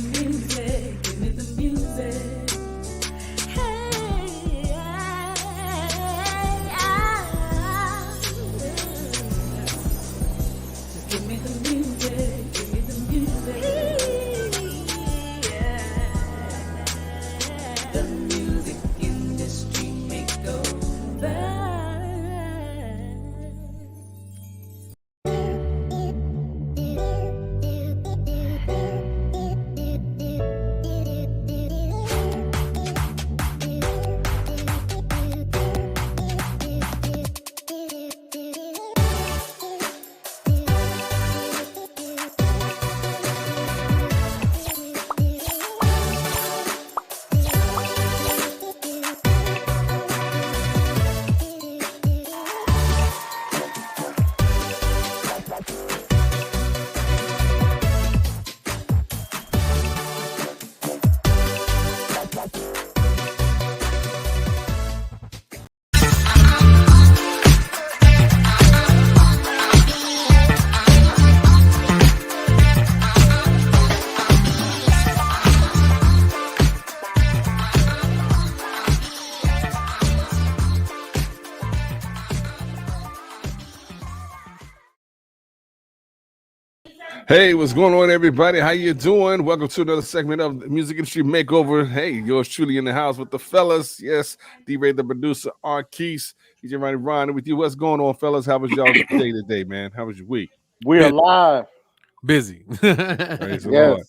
music, give me the music. Hey, so give me the music, give me the music. The music industry makeover. Hey, what's going on, everybody? How you doing? Welcome to another segment of the Music Industry Makeover. Hey, yours truly in the house with the fellas. Yes, D-Ray, the producer, R. Keese, DJ Ronnie with you. What's going on, fellas? How was y'all day today, man? How was your week? We're live. Busy. Praise the Lord.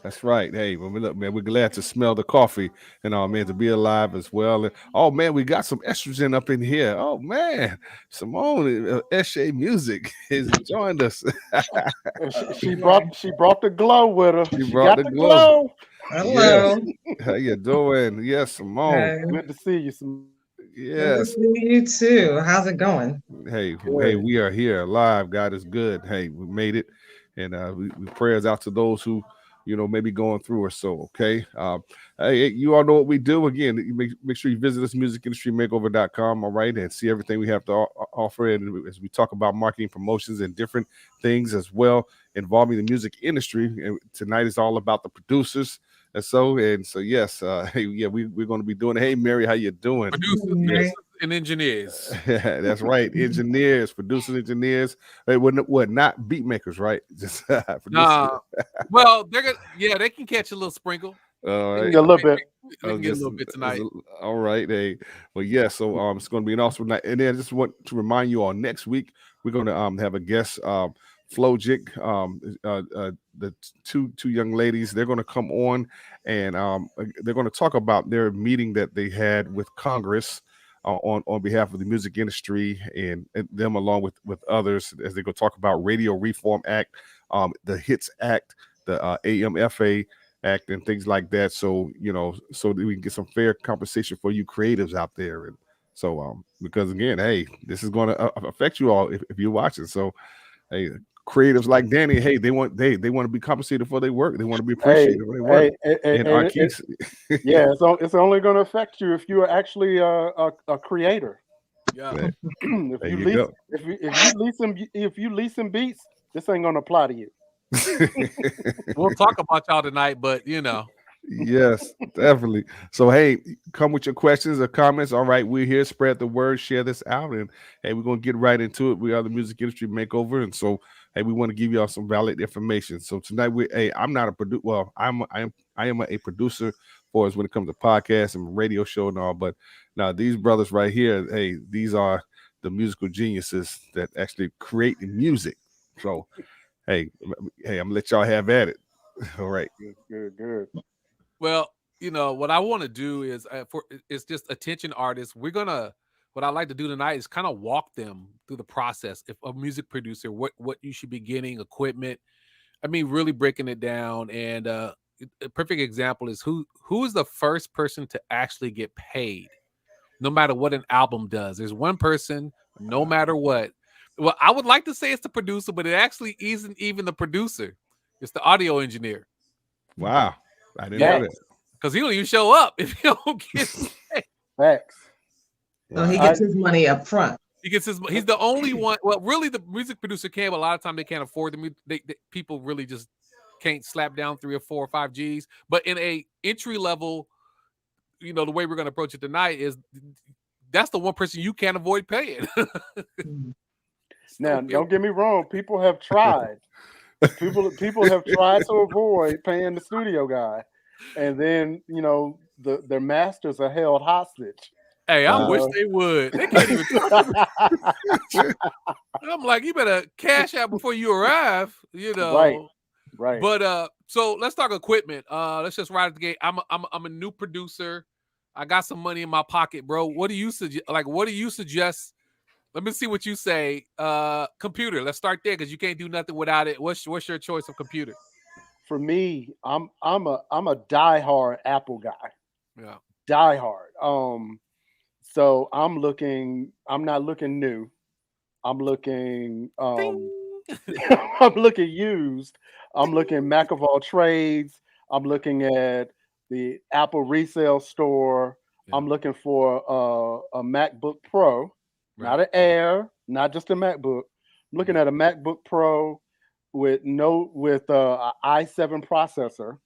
That's right. Hey, when we look, man, we're glad to smell the coffee and man, to be alive as well. And oh man, we got some estrogen up in here. Oh man, Simone Eshe Music has joined us. she brought the glow with her. She brought got the glow. Hello. Yes. How you doing? Yes, Simone. Good to see you, Simone. Yes. Good to see you too. How's it going? Hey, we are here live. God is good. Hey, we made it, and we prayers out to those who, may be going through or so. Okay. Hey, you all know what we do. Again, make sure you visit us, musicindustrymakeover.com. All right, and see everything we have to offer. And as we talk about marketing, promotions, and different things as well involving the music industry. And tonight is all about the producers. And so yes, hey, yeah, we're going to be doing it. Hey, Mary, how you doing? Producers and engineers. That's right, engineers, producers, engineers. Hey, what? Not beat makers, right? Just Well, they can catch a little sprinkle. All right, a little bit. We can get a little bit tonight. All right, hey, well, yeah. So it's going to be an awesome night. And then I just want to remind you all, next week we're going to have a guest. Flojic, the two young ladies, they're going to come on and they're going to talk about their meeting that they had with Congress on behalf of the music industry and them along with others as they go talk about Radio Reform Act, the HITS Act, the AMFA Act, and things like that. So so that we can get some fair compensation for you creatives out there. And so because again, hey, this is going to affect you all if you're watching. So hey, creatives like Danny, hey, they want to be compensated for their work. They want to be appreciated for their work. And our keys, yeah, so it's only going to affect you if you are actually a creator. Yeah. If you lease some beats, this ain't going to apply to you. We'll talk about y'all tonight, but Yes, definitely. So hey, come with your questions or comments. All right, we're here. Spread the word, share this out, and hey, we're gonna get right into it. We are the Music Industry Makeover, and so hey, we want to give y'all some valid information. So tonight, I'm not a producer. Well, I am a producer for us when it comes to podcasts and radio show and all. But now these brothers right here, hey, these are the musical geniuses that actually create the music. So hey, I'm gonna let y'all have at it. All right, good. Well, what I want to do is it's just attention artists. What I like to do tonight is kind of walk them through the process. If a music producer, what you should be getting, equipment. I mean, really breaking it down. And a perfect example is who is the first person to actually get paid, no matter what an album does. There's one person, no matter what. Well, I would like to say it's the producer, but it actually isn't even the producer. It's the audio engineer. Wow. I didn't know that. Because he don't even show up if he don't get paid. Facts. So he gets his money up front. He's the only one. Well, really, the music producer can, but a lot of times they can't afford the music. People really just can't slap down 3 or 4 or 5 G's. But in a entry level, the way we're going to approach it tonight is that's the one person you can't avoid paying. Now, don't get me wrong. People have tried. People have tried to avoid paying the studio guy, and then their masters are held hostage. Hey, I wish they would. They can't even. I'm like, you better cash out before you arrive. Right. But so let's talk equipment. Let's just right at the gate. I'm a new producer. I got some money in my pocket, bro. What do you suggest? What do you suggest? Let me see what you say. Computer. Let's start there because you can't do nothing without it. What's your choice of computer? For me, I'm a diehard Apple guy. Yeah. Diehard. So I'm not looking new. I'm looking I'm looking used. I'm looking Mac of all trades. I'm looking at the Apple resale store. Yeah. I'm looking for a MacBook Pro, not an Air, not just a MacBook. I'm looking at a MacBook Pro with a i7 processor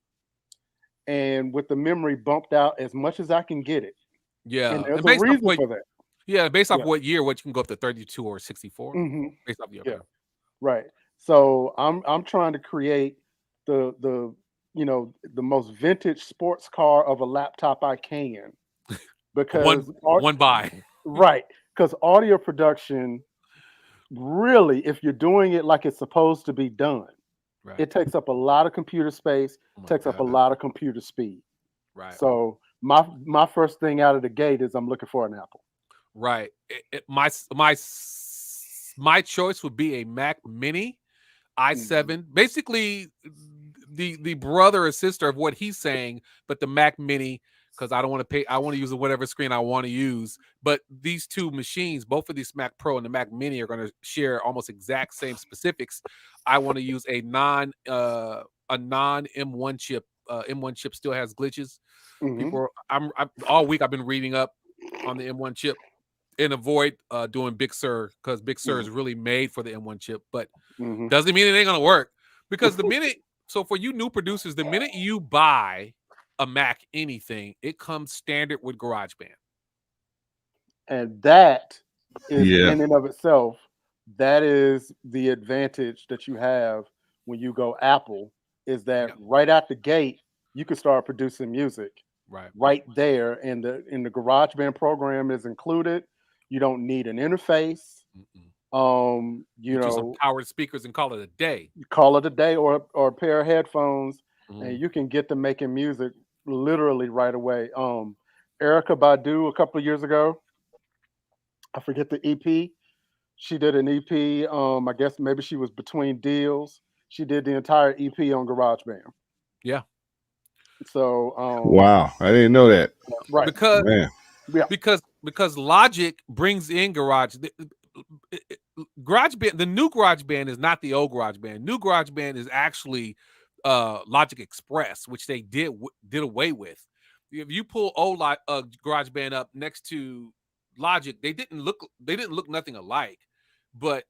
and with the memory bumped out as much as I can get it. Yeah, and there's a reason for that. Yeah, based off what year, what you can go up to 32 or 64. Mm-hmm. Based off right. So I'm trying to create the most vintage sports car of a laptop I can, because one buy. Right, because audio production, really, if you're doing it like it's supposed to be done, it takes up a lot of computer space, takes up a lot of computer speed. Right. So my first thing out of the gate is I'm looking for an Apple. Right. My choice would be a Mac Mini i7. Basically, the brother or sister of what he's saying, but the Mac Mini, because I don't want to pay. I want to use whatever screen I want to use. But these two machines, both of these Mac Pro and the Mac Mini, are going to share almost exact same specifics. I want to use a non M1 chip. M1 chip still has glitches. People, I'm all week I've been reading up on the M1 chip and avoid doing Big Sur, because Big Sur is really made for the M1 chip, but doesn't mean it ain't gonna work, because the minute. So for you new producers, the minute you buy a Mac anything, it comes standard with GarageBand, and that is in and of itself, that is the advantage that you have when you go Apple, is that right out the gate you can start producing music right there, and the GarageBand program is included. You don't need an interface. You know, some powered speakers and call it a day. Call it a day, or a pair of headphones, and you can get to making music literally right away. Erykah Badu, a couple of years ago, I forget the EP. She did an EP. I guess maybe she was between deals. She did the entire EP on GarageBand. Yeah. So wow, I didn't know that. Right. Because Logic brings in GarageBand. The new GarageBand is not the old GarageBand. New GarageBand is actually Logic Express, which they did away with. If you pull old GarageBand up next to Logic, they didn't look nothing alike, but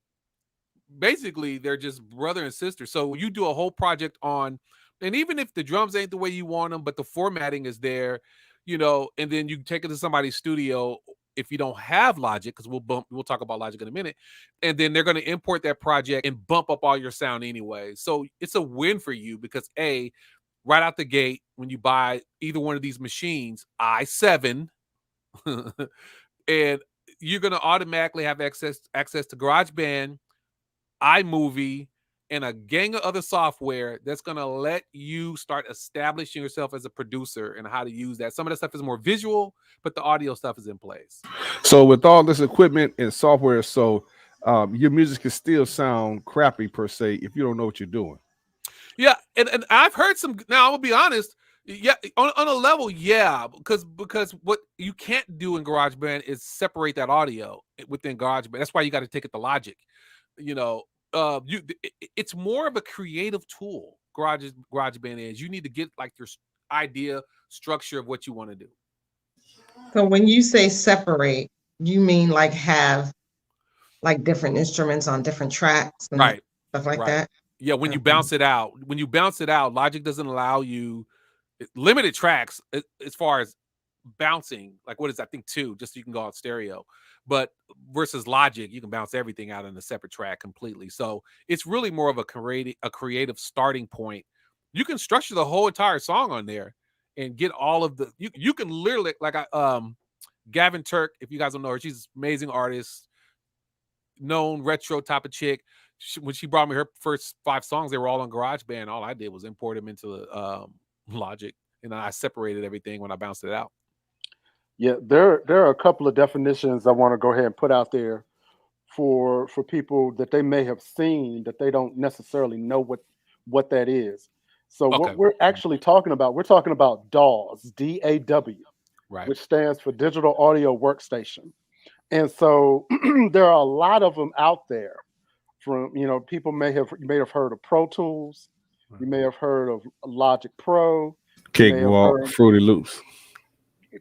basically they're just brother and sister. So you do a whole project on, and even if the drums ain't the way you want them, but the formatting is there, and then you take it to somebody's studio. If you don't have Logic, because we'll talk about Logic in a minute, and then they're going to import that project and bump up all your sound anyway. So it's a win for you, because right out the gate, when you buy either one of these machines, i7, and you're going to automatically have access to GarageBand, iMovie, and a gang of other software that's going to let you start establishing yourself as a producer and how to use that. Some of that stuff is more visual, but the audio stuff is in place. So with all this equipment and software, your music can still sound crappy per se if you don't know what you're doing. Yeah, and I've heard some. Now I'm gonna be honest. Yeah, on a level, yeah, because what you can't do in GarageBand is separate that audio within GarageBand. That's why you got to take it to Logic. It's more of a creative tool. GarageBand is. You need to get like your idea structure of what you want to do. So when you say separate, you mean like have like different instruments on different tracks, and stuff like that? Yeah, when you bounce it out, Logic doesn't allow you limited tracks as far as bouncing. Like what is I think 2, just so you can go out stereo. But versus Logic, you can bounce everything out in a separate track completely. So it's really more of a creative starting point. You can structure the whole entire song on there and get all of the you can literally like Gavin Turk, if you guys don't know her, she's an amazing artist, known retro type of chick. When she brought me her first 5 songs, they were all on GarageBand. All I did was import them into Logic, and I separated everything when I bounced it out. Yeah, there are a couple of definitions I want to go ahead and put out there for people that they may have seen that they don't necessarily know what that is. So what we're actually talking about, we're talking about DAWs, DAW, right, which stands for Digital Audio Workstation. And so there are a lot of them out there. From people may have heard of Pro Tools, you may have heard of Logic Pro, Cakewalk, Fruity Loops.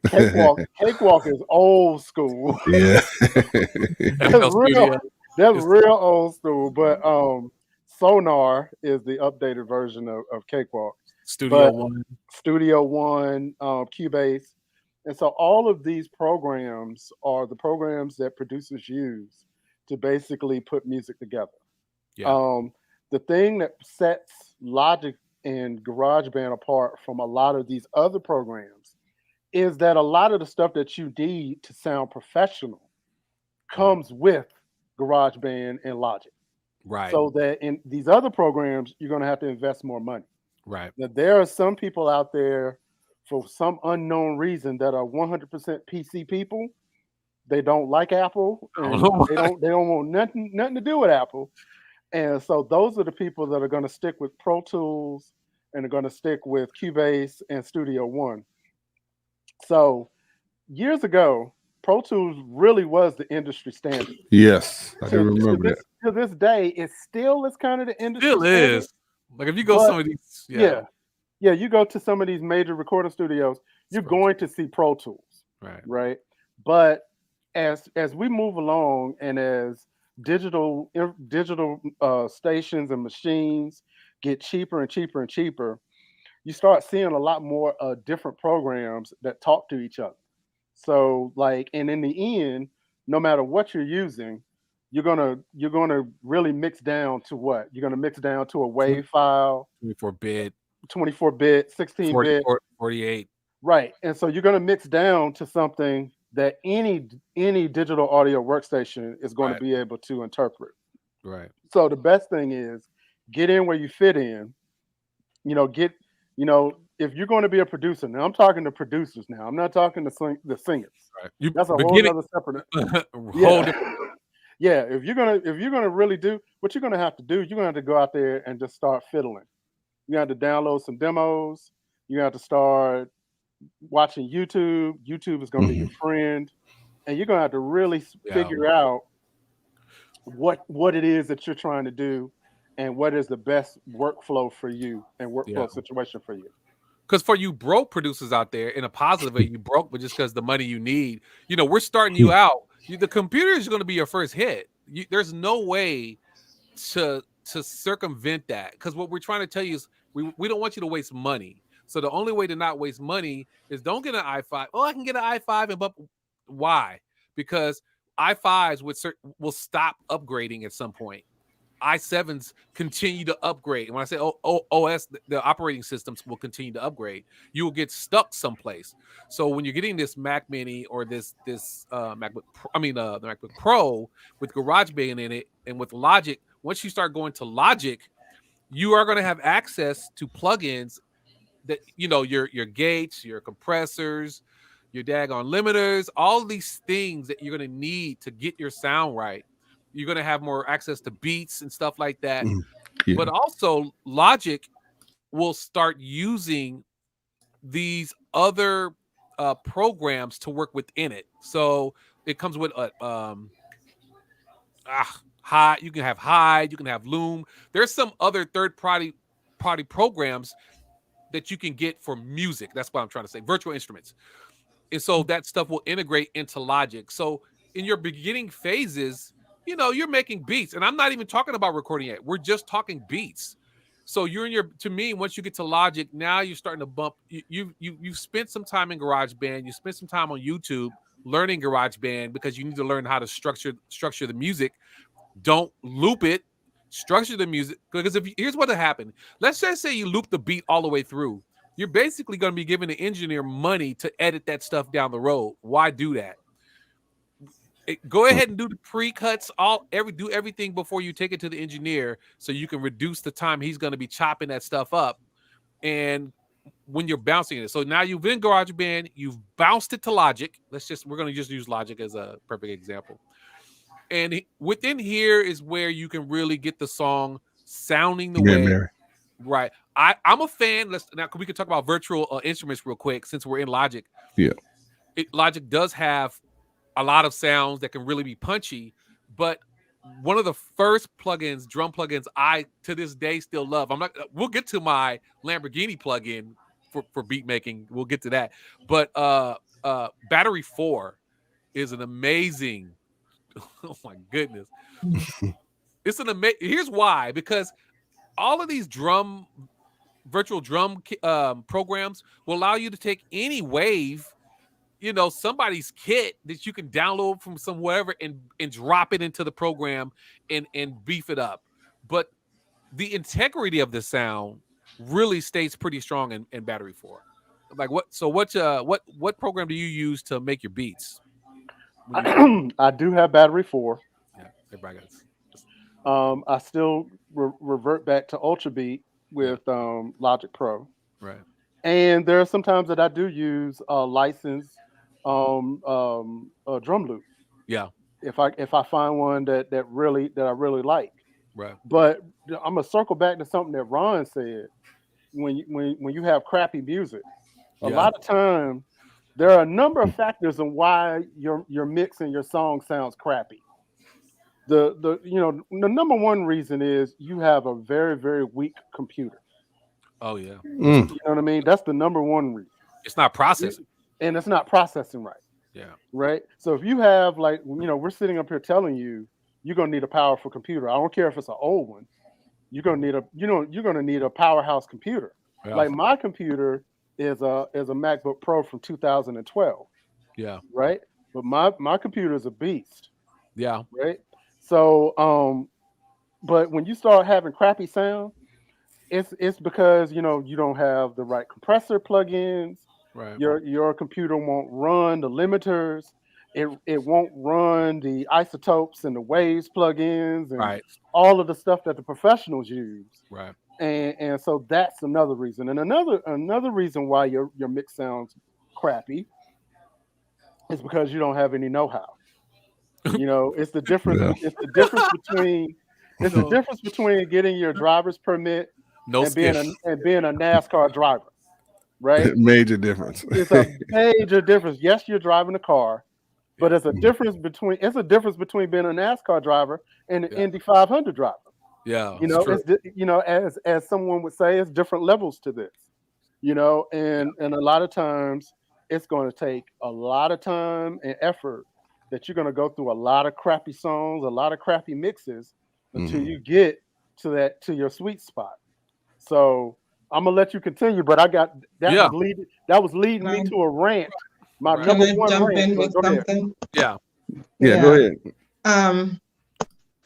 Cakewalk is old school. Yeah, that's real old school. But Sonar is the updated version of Cakewalk. Studio One, Cubase, and so all of these programs are the programs that producers use to basically put music together. Yeah. The thing that sets Logic and GarageBand apart from a lot of these other programs is that a lot of the stuff that you need to sound professional comes with GarageBand and Logic. Right. So that in these other programs, you're going to have to invest more money. Right. Now, there are some people out there for some unknown reason that are 100% PC people. They don't like Apple, and they don't want nothing to do with Apple. And so those are the people that are going to stick with Pro Tools and are going to stick with Cubase and Studio One. So years ago, Pro Tools really was the industry standard. Yes, I can remember that. To this day, it still is kind of the industry standard. Is. Like if you go some of these, you go to some of these major recording studios, you're going to see Pro Tools, right? But as we move along and as digital stations and machines get cheaper and cheaper and cheaper, you start seeing a lot more different programs that talk to each other. So and in the end, no matter what you're using, you're gonna really mix down to what? You're gonna mix down to a WAV file, 24-bit, 16-bit, 48. Right. And so you're gonna mix down to something that any digital audio workstation is going to be able to interpret. Right. So the best thing is get in where you fit in. If you're going to be a producer, now I'm talking to producers now. I'm not talking to the singers. Right. That's a whole other separate. Whole different. Yeah, if you're gonna really do what you're gonna have to do, you're gonna have to go out there and just start fiddling. You have to download some demos. You have to start watching YouTube. YouTube is gonna be your friend, and you're gonna have to really figure out what it is that you're trying to do, and what is the best workflow for you and workflow situation for you. Because for you broke producers out there, in a positive way, you broke, but just because the money you need, we're starting you out. The computer is going to be your first hit. There's no way to circumvent that. Because what we're trying to tell you is we don't want you to waste money. So the only way to not waste money is don't get an i5. Oh, I can get an i5, but why? Because i5s will stop upgrading at some point. i7s continue to upgrade. And when I say OS, the operating systems will continue to upgrade. You will get stuck someplace. So when you're getting this Mac Mini or this MacBook, the MacBook Pro with GarageBand in it and with Logic, once you start going to Logic, you are going to have access to plugins that your gates, your compressors, your daggone limiters, all of these things that you're going to need to get your sound right. You're going to have more access to beats and stuff like that. But also Logic will start using these other programs to work within it. So it comes with Hide. You can have Hide. You can have Loom. There's some other third-party programs that you can get for music. That's what I'm trying to say. Virtual instruments. And so that stuff will integrate into Logic. So in your beginning phases, you know, you're making beats, and I'm not even talking about recording yet. We're just talking beats. So you're in your, to me, once you get to Logic, now you're starting to bump. You've spent some time in GarageBand. You spent some time on YouTube learning GarageBand because you need to learn how to structure the music. Don't loop it. Structure the music, because here's what happened. Let's just say you loop the beat all the way through. You're basically going to be giving the engineer money to edit that stuff down the road. Why do that? Go ahead and do the pre-cuts, do everything before you take it to the engineer, so you can reduce the time he's going to be chopping that stuff up. And when you're bouncing it, so now you've been GarageBand, you've bounced it to Logic. We're going to just use Logic as a perfect example. And within here is where you can really get the song sounding the way. Mary. Right. I'm a fan. We can talk about virtual instruments real quick since we're in Logic. Yeah. Logic does have a lot of sounds that can really be punchy, but one of the first drum plugins I to this day still love. We'll get to my Lamborghini plugin for beat making. We'll get to that. But Battery 4 is an amazing, oh my goodness. It's an amazing, here's why, because all of these virtual drum programs will allow you to take any wave, you know, somebody's kit that you can download from some wherever and drop it into the program and beef it up. But the integrity of the sound really stays pretty strong in Battery 4. Like what program do you use to make your beats? I do have Battery 4. Yeah, everybody got. I still revert back to Ultrabeat with Logic Pro. Right. And there are some times that I do use licensed a drum loop. Yeah. If I find one that I really like. Right. But I'm gonna circle back to something that Ron said. When you have crappy music, a lot of time there are a number of factors in why your mix and your song sounds crappy. The number one reason is you have a very, very weak computer. Oh yeah. You know what I mean? That's the number one reason. It's not processing. And it's not processing right. Yeah. Right. So if you have we're sitting up here telling you you're gonna need a powerful computer. I don't care if it's an old one. You're gonna need a powerhouse computer. Yeah. Like my computer is a MacBook Pro from 2012. Yeah. Right. But my computer is a beast. Yeah. Right. So but when you start having crappy sound, it's because you don't have the right compressor plugins. Right. Your computer won't run the limiters. It won't run the isotopes and the waves plugins and all of the stuff that the professionals use. Right. And so that's another reason. And another reason why your mix sounds crappy is because you don't have any know-how. It's the difference. Yeah. It's the difference between getting your driver's permit and being a NASCAR driver. Right? Major difference. It's a major difference. Yes, you're driving a car, but it's a difference between being a NASCAR driver and an Indy 500 driver. Yeah. It's as someone would say, it's different levels to this. And a lot of times it's going to take a lot of time and effort that you're going to go through a lot of crappy songs, a lot of crappy mixes until you get to your sweet spot. So I'm gonna let you continue, but I got that was leading me to a rant. My number one jump rant. in with something? Yeah, go ahead.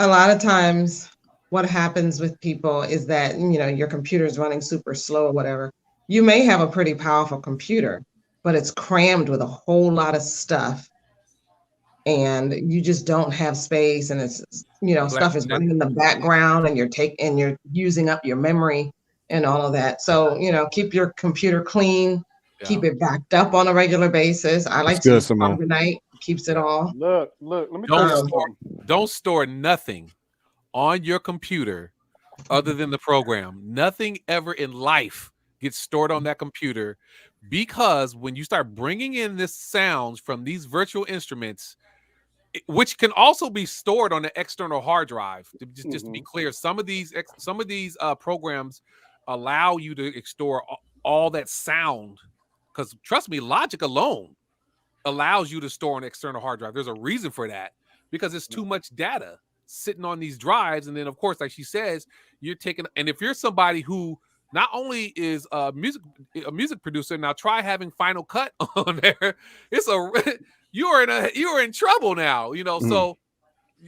A lot of times what happens with people is that your computer is running super slow or whatever. You may have a pretty powerful computer, but it's crammed with a whole lot of stuff, and you just don't have space, and it's stuff is running in the background, and you're using up your memory and all of that. So, keep your computer clean, keep it backed up on a regular basis. I like to organize, keeps it all. Look, let me don't store nothing on your computer other than the program. Nothing ever in life gets stored on that computer, because when you start bringing in this sounds from these virtual instruments, which can also be stored on an external hard drive. Just to be clear, some of these programs allow you to store all that sound, because trust me, Logic alone allows you to store an external hard drive. There's a reason for that, because it's too much data. sitting on these drives, and then of course, like she says, you're taking. And if you're somebody who not only is a music producer, now try having Final Cut on there. You are in trouble now. So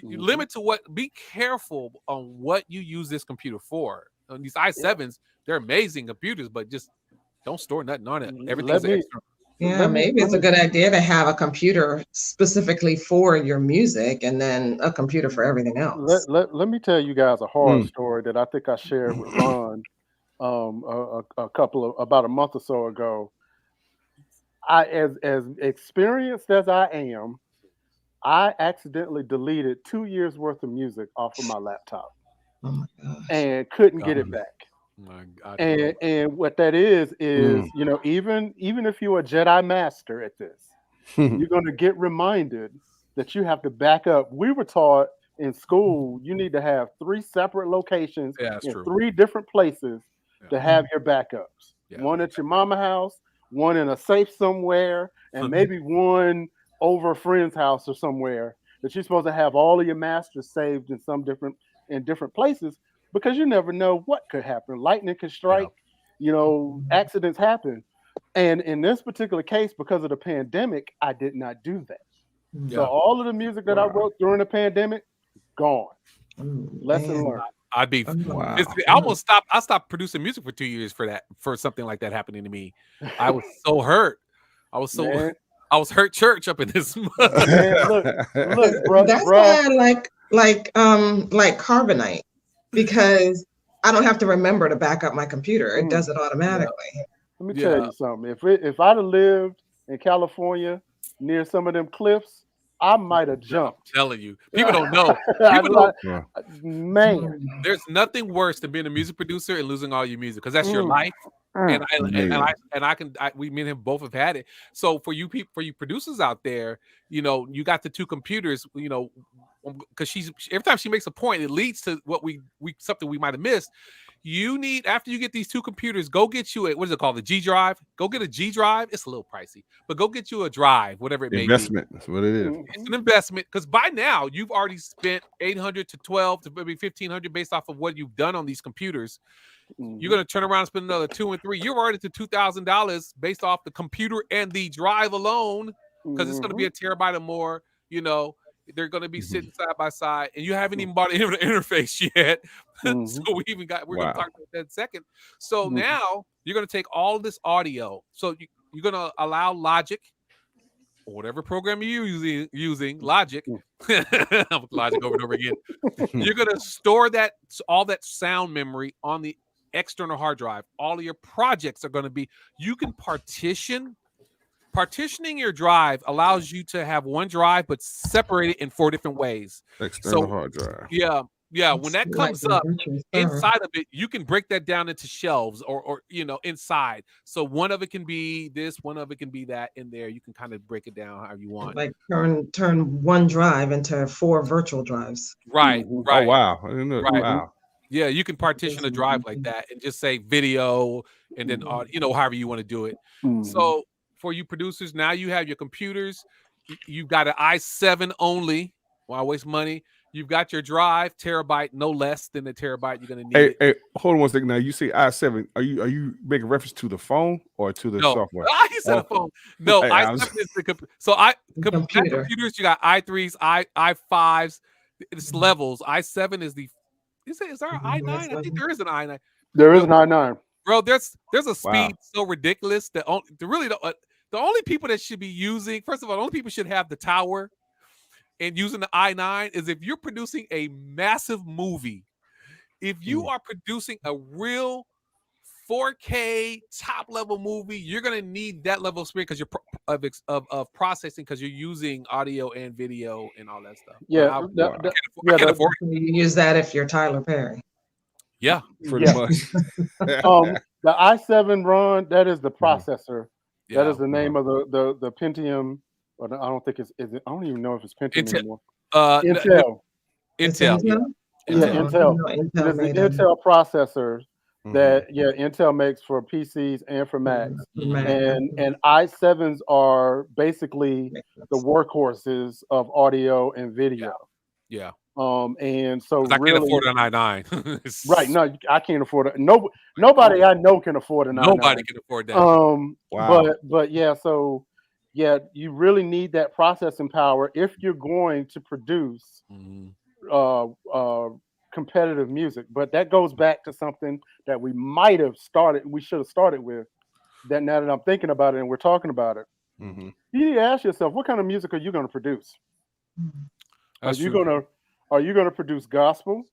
you limit to what. Be careful on what you use this computer for. On these i7s, they're amazing computers, but just don't store nothing on it. Everything's extra. Yeah, maybe it's a good idea to have a computer specifically for your music and then a computer for everything else. Let me tell you guys a horror story that I think I shared with Ron about a month or so ago. As experienced as I am, I accidentally deleted 2 years worth of music off of my laptop. Oh my gosh. And couldn't get it back. My God. And what that is even if you're a Jedi master at this, you're going to get reminded that you have to back up. We were taught in school you need to have 3 separate locations in 3 different places to have your backups. Yeah. One at your mama house, one in a safe somewhere, and maybe one over a friend's house or somewhere, that you're supposed to have all of your masters saved in different places, because you never know what could happen. Lightning could strike, accidents happen. And in this particular case, because of the pandemic, I did not do that. Yeah. So all of the music that I wrote during the pandemic, gone. Lesson learned. I'd be I stopped producing music for 2 years for something like that happening to me. I was so hurt. I was hurt church up in this. Man, look, bro. That's why I like Carbonite, because I don't have to remember to back up my computer. It does it automatically. Yeah. Let me tell you something. If I'd have lived in California near some of them cliffs, I might have jumped. I'm telling you, people don't know. Man, there's nothing worse than being a music producer and losing all your music, because that's your life. Me and him both have had it. So for you producers out there, you got the 2 computers, because every time she makes a point, it leads to what something we might have missed. You need, after you get these 2 computers, go get you what is it called? The G drive. Go get a G drive. It's a little pricey, but go get you a drive, whatever it may be. Investment. That's what it is. It's an investment, because by now you've already spent $800 to $1,200 to maybe $1,500 based off of what you've done on these computers. You're going to turn around and spend another $2,000 and $3,000. You're already to $2,000 based off the computer and the drive alone, because it's going to be a terabyte or more. They're going to be sitting side by side, and you haven't even bought an interface yet. So we're going to talk about that in a second. So now you're going to take all of this audio. So you're going to allow Logic, or whatever program you're using Logic, Logic over and over again. You're going to store all that sound memory on the external hard drive. All of your projects are going to be, you can partitioning your drive allows you to have one drive, but separate it in 4 different ways. External hard drive. Yeah. When that comes up inside of it, you can break that down into shelves or inside. So one of it can be this, one of it can be that in there. You can kind of break it down however you want. Like turn one drive into 4 virtual drives. Right. Oh, wow. I didn't know. Right. Wow. Yeah, you can partition a drive like that and just say video and then however you want to do it. So for you producers, now you have your computers. You've got an i7 only. Why waste money? You've got your drive, terabyte, no less than a terabyte. You're gonna need. Hey, hold on one second. Now you say i7. Are you making reference to the phone or to the software? He said a phone. No, i7 is the computer. So computers. You got i3s, i5s. It's levels. i7 is the. Is there an i9? I think there is an i9. There is an i9. Bro, there's a speed so ridiculous that the only people that should be using, first of all, the only people should have the tower and using the i9 is if you're producing a massive movie. If you are producing a real 4K top level movie, you're gonna need that level of speed because of processing, because you're using audio and video and all that stuff. Yeah, I can't afford it. You use that if you're Tyler Perry. Yeah, pretty much. The i7, Ron, that is the processor. That is the name of the Pentium. Or I don't think I don't even know if it's Pentium anymore. Intel. Intel. Intel. It's the Intel processor that Intel makes for PCs and for Macs. And i7s are basically the workhorses of audio and video. Yeah. And so I really, can't afford a 99. right? No, I can't afford it. No, nobody I know can afford a 99. Nobody can afford that. Wow. But yeah, so yeah, you really need that processing power if you're going to produce Mhm. uh, uh, competitive music. But that goes back to something that we might have started. We should have started with. That now that I'm thinking about it and we're talking about it, Hmm. you need to ask yourself, what kind of music are you going to produce? Are That's you true. going to produce gospel?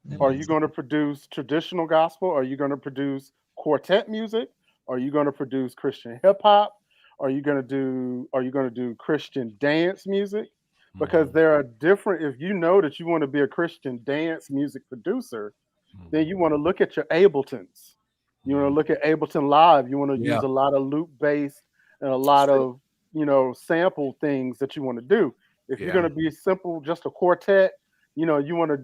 That Are you makes going to produce traditional gospel? Are you going to produce quartet music? Are you going to produce Christian hip hop? Are you going to do Christian dance music? Because Mhm. there are different, if you know that you want to be a Christian dance music producer, then you want to look at your Abletons. You want to Mhm. look at Ableton Live. You want to Yeah. use a lot of loop based and a lot of sample things that you want to do. If you're Yeah. going to be simple, just a quartet, you want to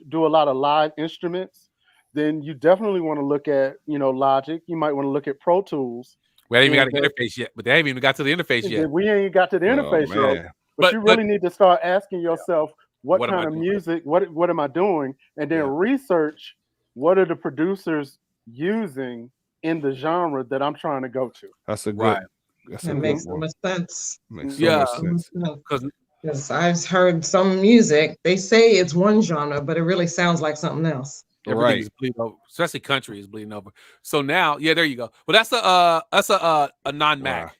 do a lot of live instruments, then you definitely want to look at Logic. You might want to look at Pro Tools, We haven't even got and an interface yet, but they haven't even got to the interface yet. we ain't got to the Oh interface yet. man. But you But really need to start asking yourself, what what am I kind of doing? music, what am I doing, and then Yeah. research what are the producers using in the genre that I'm trying to go to. That's a Right. good. That's a that good makes so one. much sense. Makes so Yeah. much sense. Because Because I've heard some music, they say it's one genre, but it really sounds like something else. everything Right. is bleeding over, especially country is bleeding over. So now, yeah, there you go. But that's a non-Mac.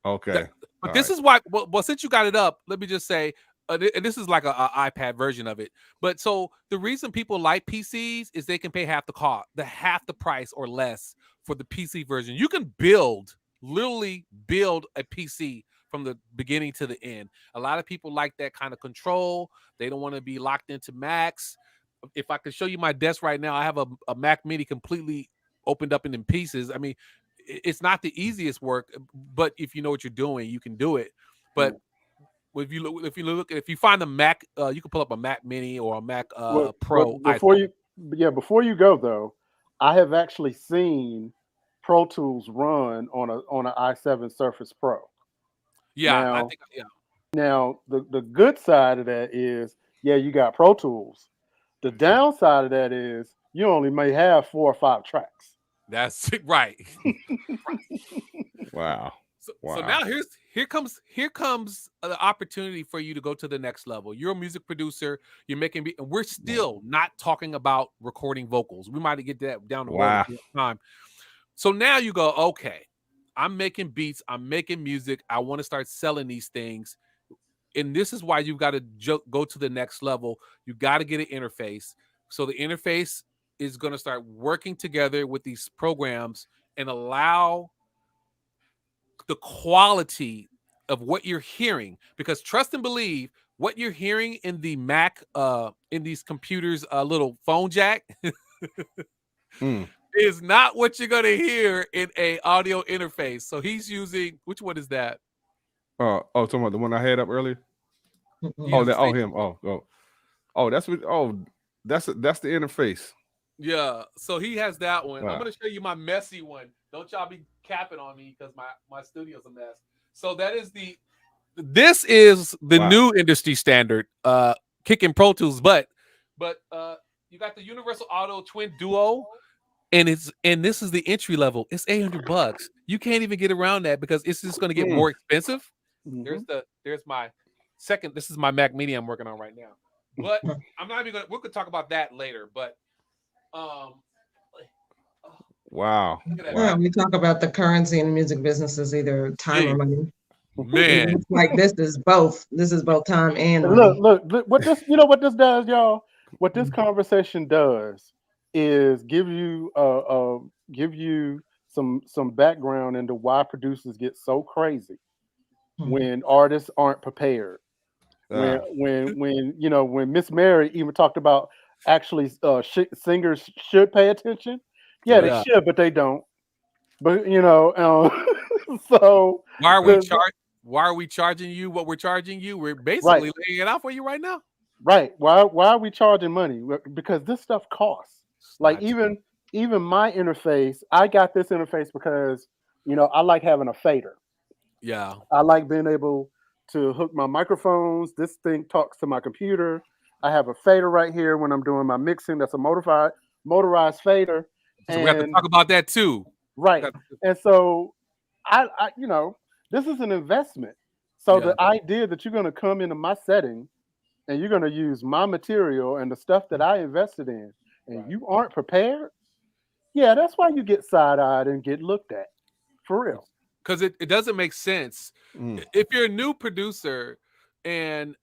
Wow. Okay. But All this right. is why. Well, since you got it up, let me just say, and this is like a iPad version of it. But so the reason people like PCs is they can pay half the price or less for the PC version. You can literally build a PC from the beginning to the end. A lot of people like that kind of control. They don't want to be locked into Macs. If I could show you my desk right now, I have a Mac Mini completely opened up in pieces. I mean, it's not the easiest work, but if you know what you're doing, you can do it. But if you find the Mac, you can pull up a Mac Mini or a Mac Pro Before iPhone. you go though, I have actually seen Pro Tools run on an i7 Surface Pro. Yeah, I Now, think yeah. the good side of that is, yeah, you got Pro Tools. The downside of that is you only may have 4 or 5 tracks. That's right. Wow. So now here comes the opportunity for you to go to the next level. You're a music producer. You're making and we're still not talking about recording vocals. We might get that down the road Wow. if we have time. So now you go, okay, I'm making beats. I'm making music. I want to start selling these things. And this is why you've got to go to the next level. You got to get an interface. So the interface is going to start working together with these programs and allow the quality of what you're hearing, because trust and believe what you're hearing in the Mac in these computers little phone jack Mm. is not what you're going to hear in a audio interface. So he's using, which one is that? Talking about the one I had up earlier. Yeah, Oh, that. Oh, him. That's what. That's the interface. yeah, so he has that one. I'm Wow. going to show you my messy one. Don't y'all be capping on me because my studio's a mess. So this is the Wow. new industry standard, kicking Pro Tools, but you got the Universal Auto Twin Duo, and this is the entry level. It's $800. You can't even get around that because it's just going to get more expensive. Mhm. There's my second. This is my Mac Mini I'm working on right now, but I'm not even gonna. We could talk about that later, but Wow. look at that. Yeah, we talk about the currency in the music business is either time or money. Man, It's like this is both. This is both time and And money. look, what this, what this does, y'all. What this conversation does is give you some background into why producers get so crazy when artists aren't prepared. When Ah. when Miss Mary even talked about actually singers should pay attention. Yeah, they yeah. should, but they don't. But so Why the are we charging you what we're charging you? We're right. basically laying it out for you right now. Right. Why are we charging money? Because this stuff costs. It's Like not true. even my interface, I got this interface because I like having a fader. Yeah. I like being able to hook my microphones. This thing talks to my computer. I have a fader right here when I'm doing my mixing. That's a motorized fader. So we have to talk about that too. Right. And so I this is an investment. So the idea that you're going to come into my setting and you're going to use my material and the stuff that I invested in, and you aren't prepared, yeah, that's why you get side-eyed and get looked at. For real. Because it doesn't make sense. If you're a new producer and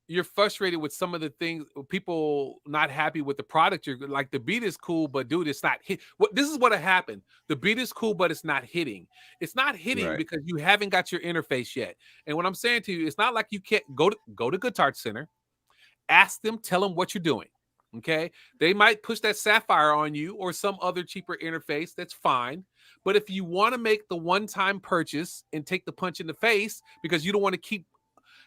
you're frustrated with some of the things, people not happy with the product, you're like, the beat is cool, but dude, it's not hit. This is what happened. The beat is cool, but it's not hitting. It's not hitting because you haven't got your interface yet. And what I'm saying to you, it's not like you can't go to Guitar Center, ask them, tell them what you're doing. Okay, they might push that Sapphire on you or some other cheaper interface. That's fine. But if you want to make the one-time purchase and take the punch in the face because you don't want to keep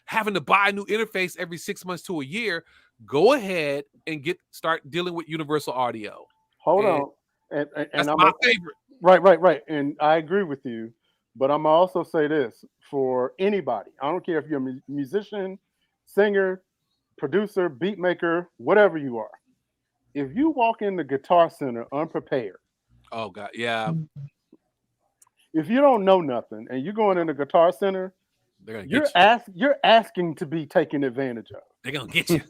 having to buy a new interface every 6 months to a year, go ahead and start dealing with Universal Audio. Hold on. And that's my favorite. Right. And I agree with you. But I'm gonna also say this for anybody. I don't care if you're a musician, singer, producer, beat maker, whatever you are. If you walk in the Guitar Center unprepared, oh God, yeah. If you don't know nothing and you're going in the Guitar Center, you're asking to be taken advantage of. They're gonna get you.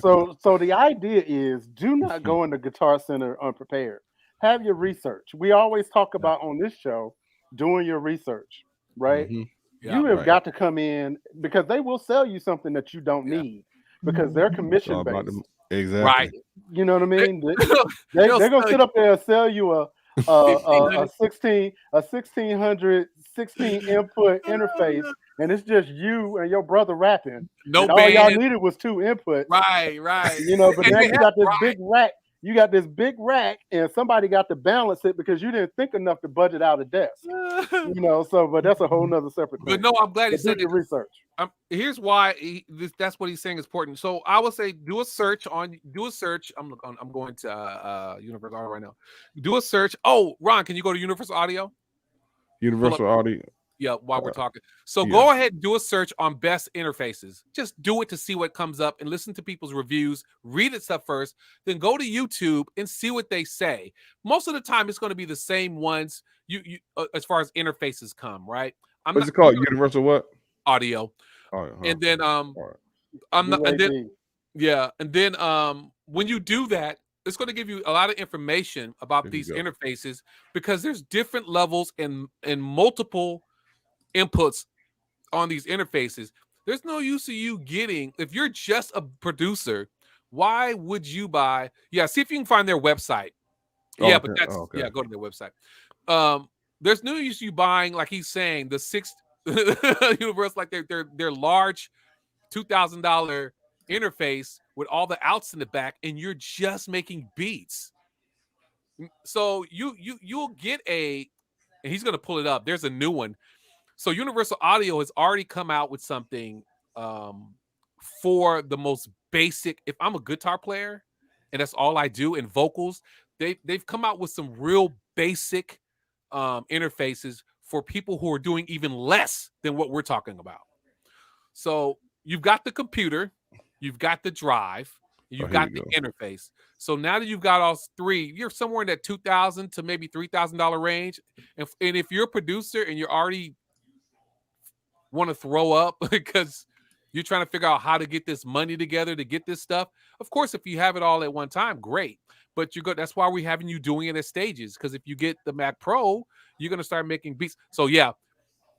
So the idea is, do not go in the Guitar Center unprepared. Have your research. We always talk about on this show doing your research, right? You have got to come in because they will sell you something that you don't need because they're commission based. Exactly. Right. You know what I mean? They're gonna sit up there and sell you a 1600 16 input interface, and it's just you and your brother rapping. No and all y'all needed was 2 inputs. Right. You know, but now you got this big rack. You got this big rack, and somebody got to balance it because you didn't think enough to budget out a desk. You know, but that's a whole nother separate thing. But no, I'm glad he said your research. Here's why that's what he's saying is important. So I would say do a search. I'm going to Universal Audio right now. Do a search. Oh, Ron, can you go to Universal Audio? Universal Audio. Yeah, while we're talking. So go ahead and do a search on best interfaces. Just do it to see what comes up and listen to people's reviews. Read it stuff first. Then go to YouTube and see what they say. Most of the time, it's going to be the same ones you as far as interfaces come, right? What's it called? Universal what? Audio. And then when you do that, it's going to give you a lot of information about these interfaces because there's different levels and multiple inputs on these interfaces. There's no use of you getting, if you're just a producer, why would you buy? Yeah, see if you can find their website. Go to their website. There's no use you buying, like he's saying, the 6 Universal, like their large $2,000 interface with all the outs in the back, and you're just making beats. So you'll get and he's gonna pull it up. There's a new one. So Universal Audio has already come out with something for the most basic. If I'm a guitar player and that's all I do in vocals, they've come out with some real basic interfaces for people who are doing even less than what we're talking about. So you've got the computer, you've got the drive, you've got the interface. So now that you've got all 3, you're somewhere in that $2,000 to maybe $3,000 range. And if you're a producer and you're already want to throw up because you're trying to figure out how to get this money together to get this stuff, of course, if you have it all at one time, great. But that's why we're having you doing it at stages. Because if you get the Mac Pro, you're gonna start making beats. So yeah,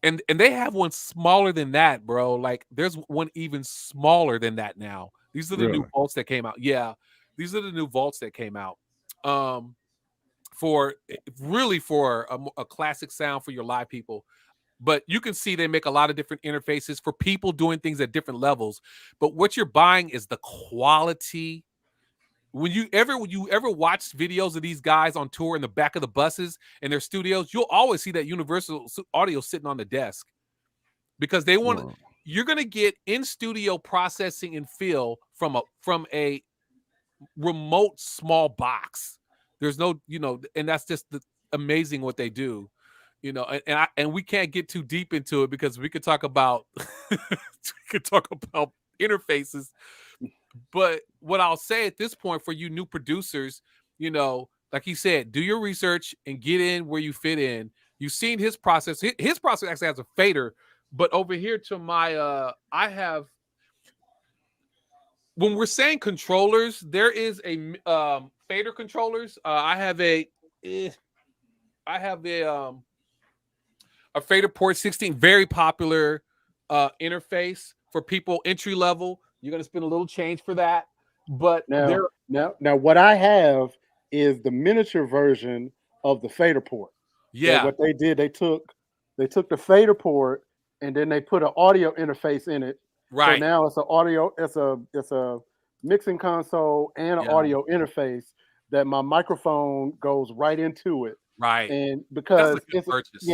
and they have one smaller than that, bro. Like there's one even smaller than that now. These are the new vaults that came out. Yeah, these are the new vaults that came out. For a classic sound for your live people. But you can see they make a lot of different interfaces for people doing things at different levels. But what you're buying is the quality. When you ever watch videos of these guys on tour in the back of the buses in their studios, you'll always see that Universal Audio sitting on the desk because they want. You're going to get in studio processing and feel from a remote small box. There's no, and that's just amazing what they do. And we can't get too deep into it because we could talk about interfaces But what I'll say at this point for you new producers, you know, like he said, do your research and get in where you fit in. You've seen his process. His process actually has a fader, but over here to my I have, when we're saying controllers, there is a fader controllers. I have a fader port 16, very popular interface for people entry level. You're gonna spend a little change for that, but Now, what I have is the miniature version of the fader port. yeah, What they did, they took the fader port and then they put an audio interface in it. So right, now it's a mixing console and an yeah, audio interface that my microphone goes right into it. right. And That's a because good purchase.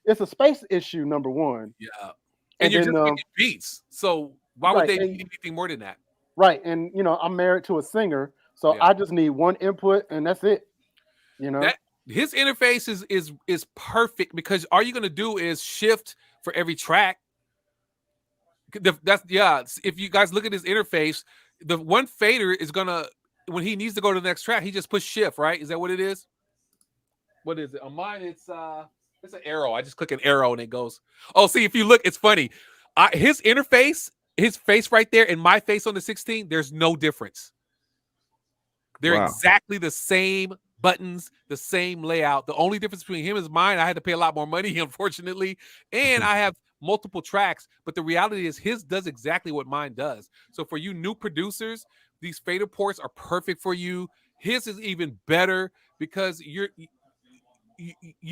it's a space issue, number one. Yeah, and And you're then just making beats, so why would right, they and need anything more than that? right, and I'm married to a singer, so Yeah, I just need one input and that's it. You know. that his interface is perfect because all you're gonna do is shift for every track. That's yeah. If you guys look at his interface, the one fader is gonna, when he needs to go to the next track, he just push shift. Right? Is that what it is? What is it on mine? It's an arrow. I just click an arrow and it goes. Oh, see, if you look, it's funny. His interface, his face right there, and my face on the 16. There's no difference. They're Wow. exactly the same buttons, the same layout. The only difference between him and mine, I had to pay a lot more money, unfortunately. And I have multiple tracks, but the reality is his does exactly what mine does. So for you new producers, these fader ports are perfect for you. His is even better because you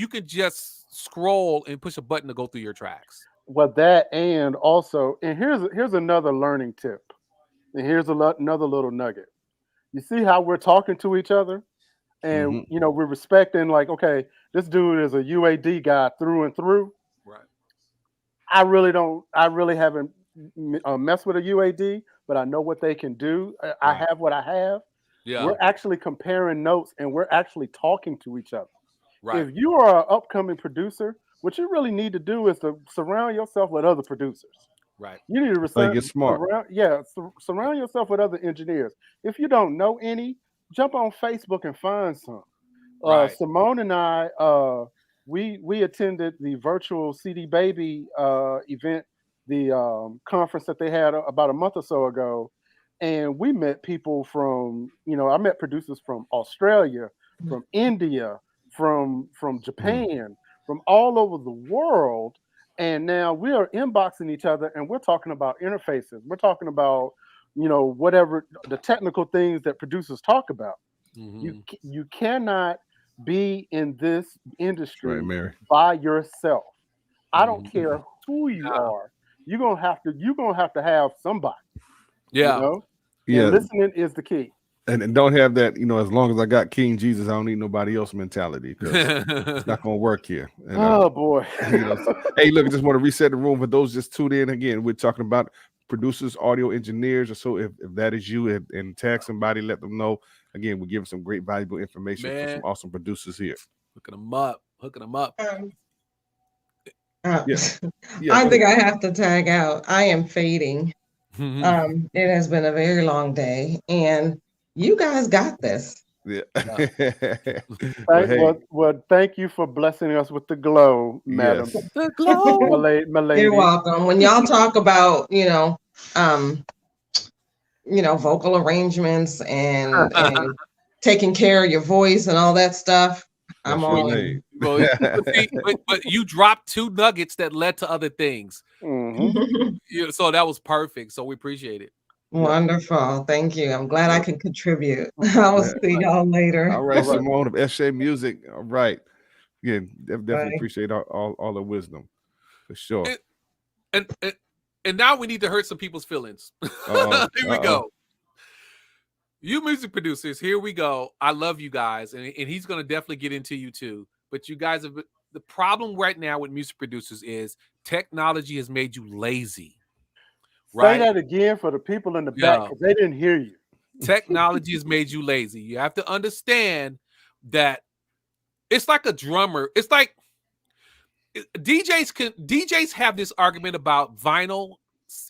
can just scroll and push a button to go through your tracks. Well, that and also, and here's another learning tip, and here's another little nugget. You see how we're talking to each other, and Mhm. we're respecting, like, okay, this dude is a UAD guy through and through. Right. I really don't. I really haven't messed with a UAD, but I know what they can do. I Right. have what I have. Yeah. We're actually comparing notes, and we're actually talking to each other. Right. If you are an upcoming producer, what you really need to do is to surround yourself with other producers. Right. You need to So you get smart. surround yourself with other engineers. If you don't know any, jump on Facebook and find some. Right. Simone and I, we attended the virtual CD Baby event, the conference that they had about a month or so ago, and we met people from, I met producers from Australia, from India, from Japan, from all over the world, and now we are inboxing each other and we're talking about interfaces. We're talking about, whatever the technical things that producers talk about. Mhm. You cannot be in this Right, industry Mary. by yourself. I don't Mhm. care who you Yeah. are. You're gonna have to have somebody, Yeah. And Yeah. listening is the key. And don't have that, as long as I got King Jesus, I don't need nobody else mentality, because it's not going to work here. And, Oh boy. Hey, look, I just want to reset the room for those just tuned in. Again, we're talking about producers, audio engineers, or so. If that is you, and tag somebody, let them know. Again, we're giving some great valuable information for some Man. awesome producers here. Hooking them up. Yeah. I think I have to tag out. I am fading. Mhm. It has been a very long day, and you guys got this. Yeah. Thank you for blessing us with the glow, madam. Yes. The glow. My lady. You're welcome. When y'all talk about, vocal arrangements and taking care of your voice and all that stuff, I'm That's all your in. name. Well, but you dropped 2 nuggets that led to other things. Mhm. So that was perfect. So we appreciate it. Wonderful. Thank you. I'm glad I can contribute. I will see y'all later. All right, All right. Simone of SJ Music. All right. Again, definitely Bye. appreciate all the wisdom, for sure. And now we need to hurt some people's feelings. Uh-oh. Here we go. You music producers, here we go. I love you guys, and he's going to definitely get into you too. But you guys have, the problem right now with music producers is technology has made you lazy. Right? Say that again for the people in the back, Yeah. because they didn't hear you. Technology has made you lazy. You have to understand that it's like a drummer. It's like DJs have this argument about vinyl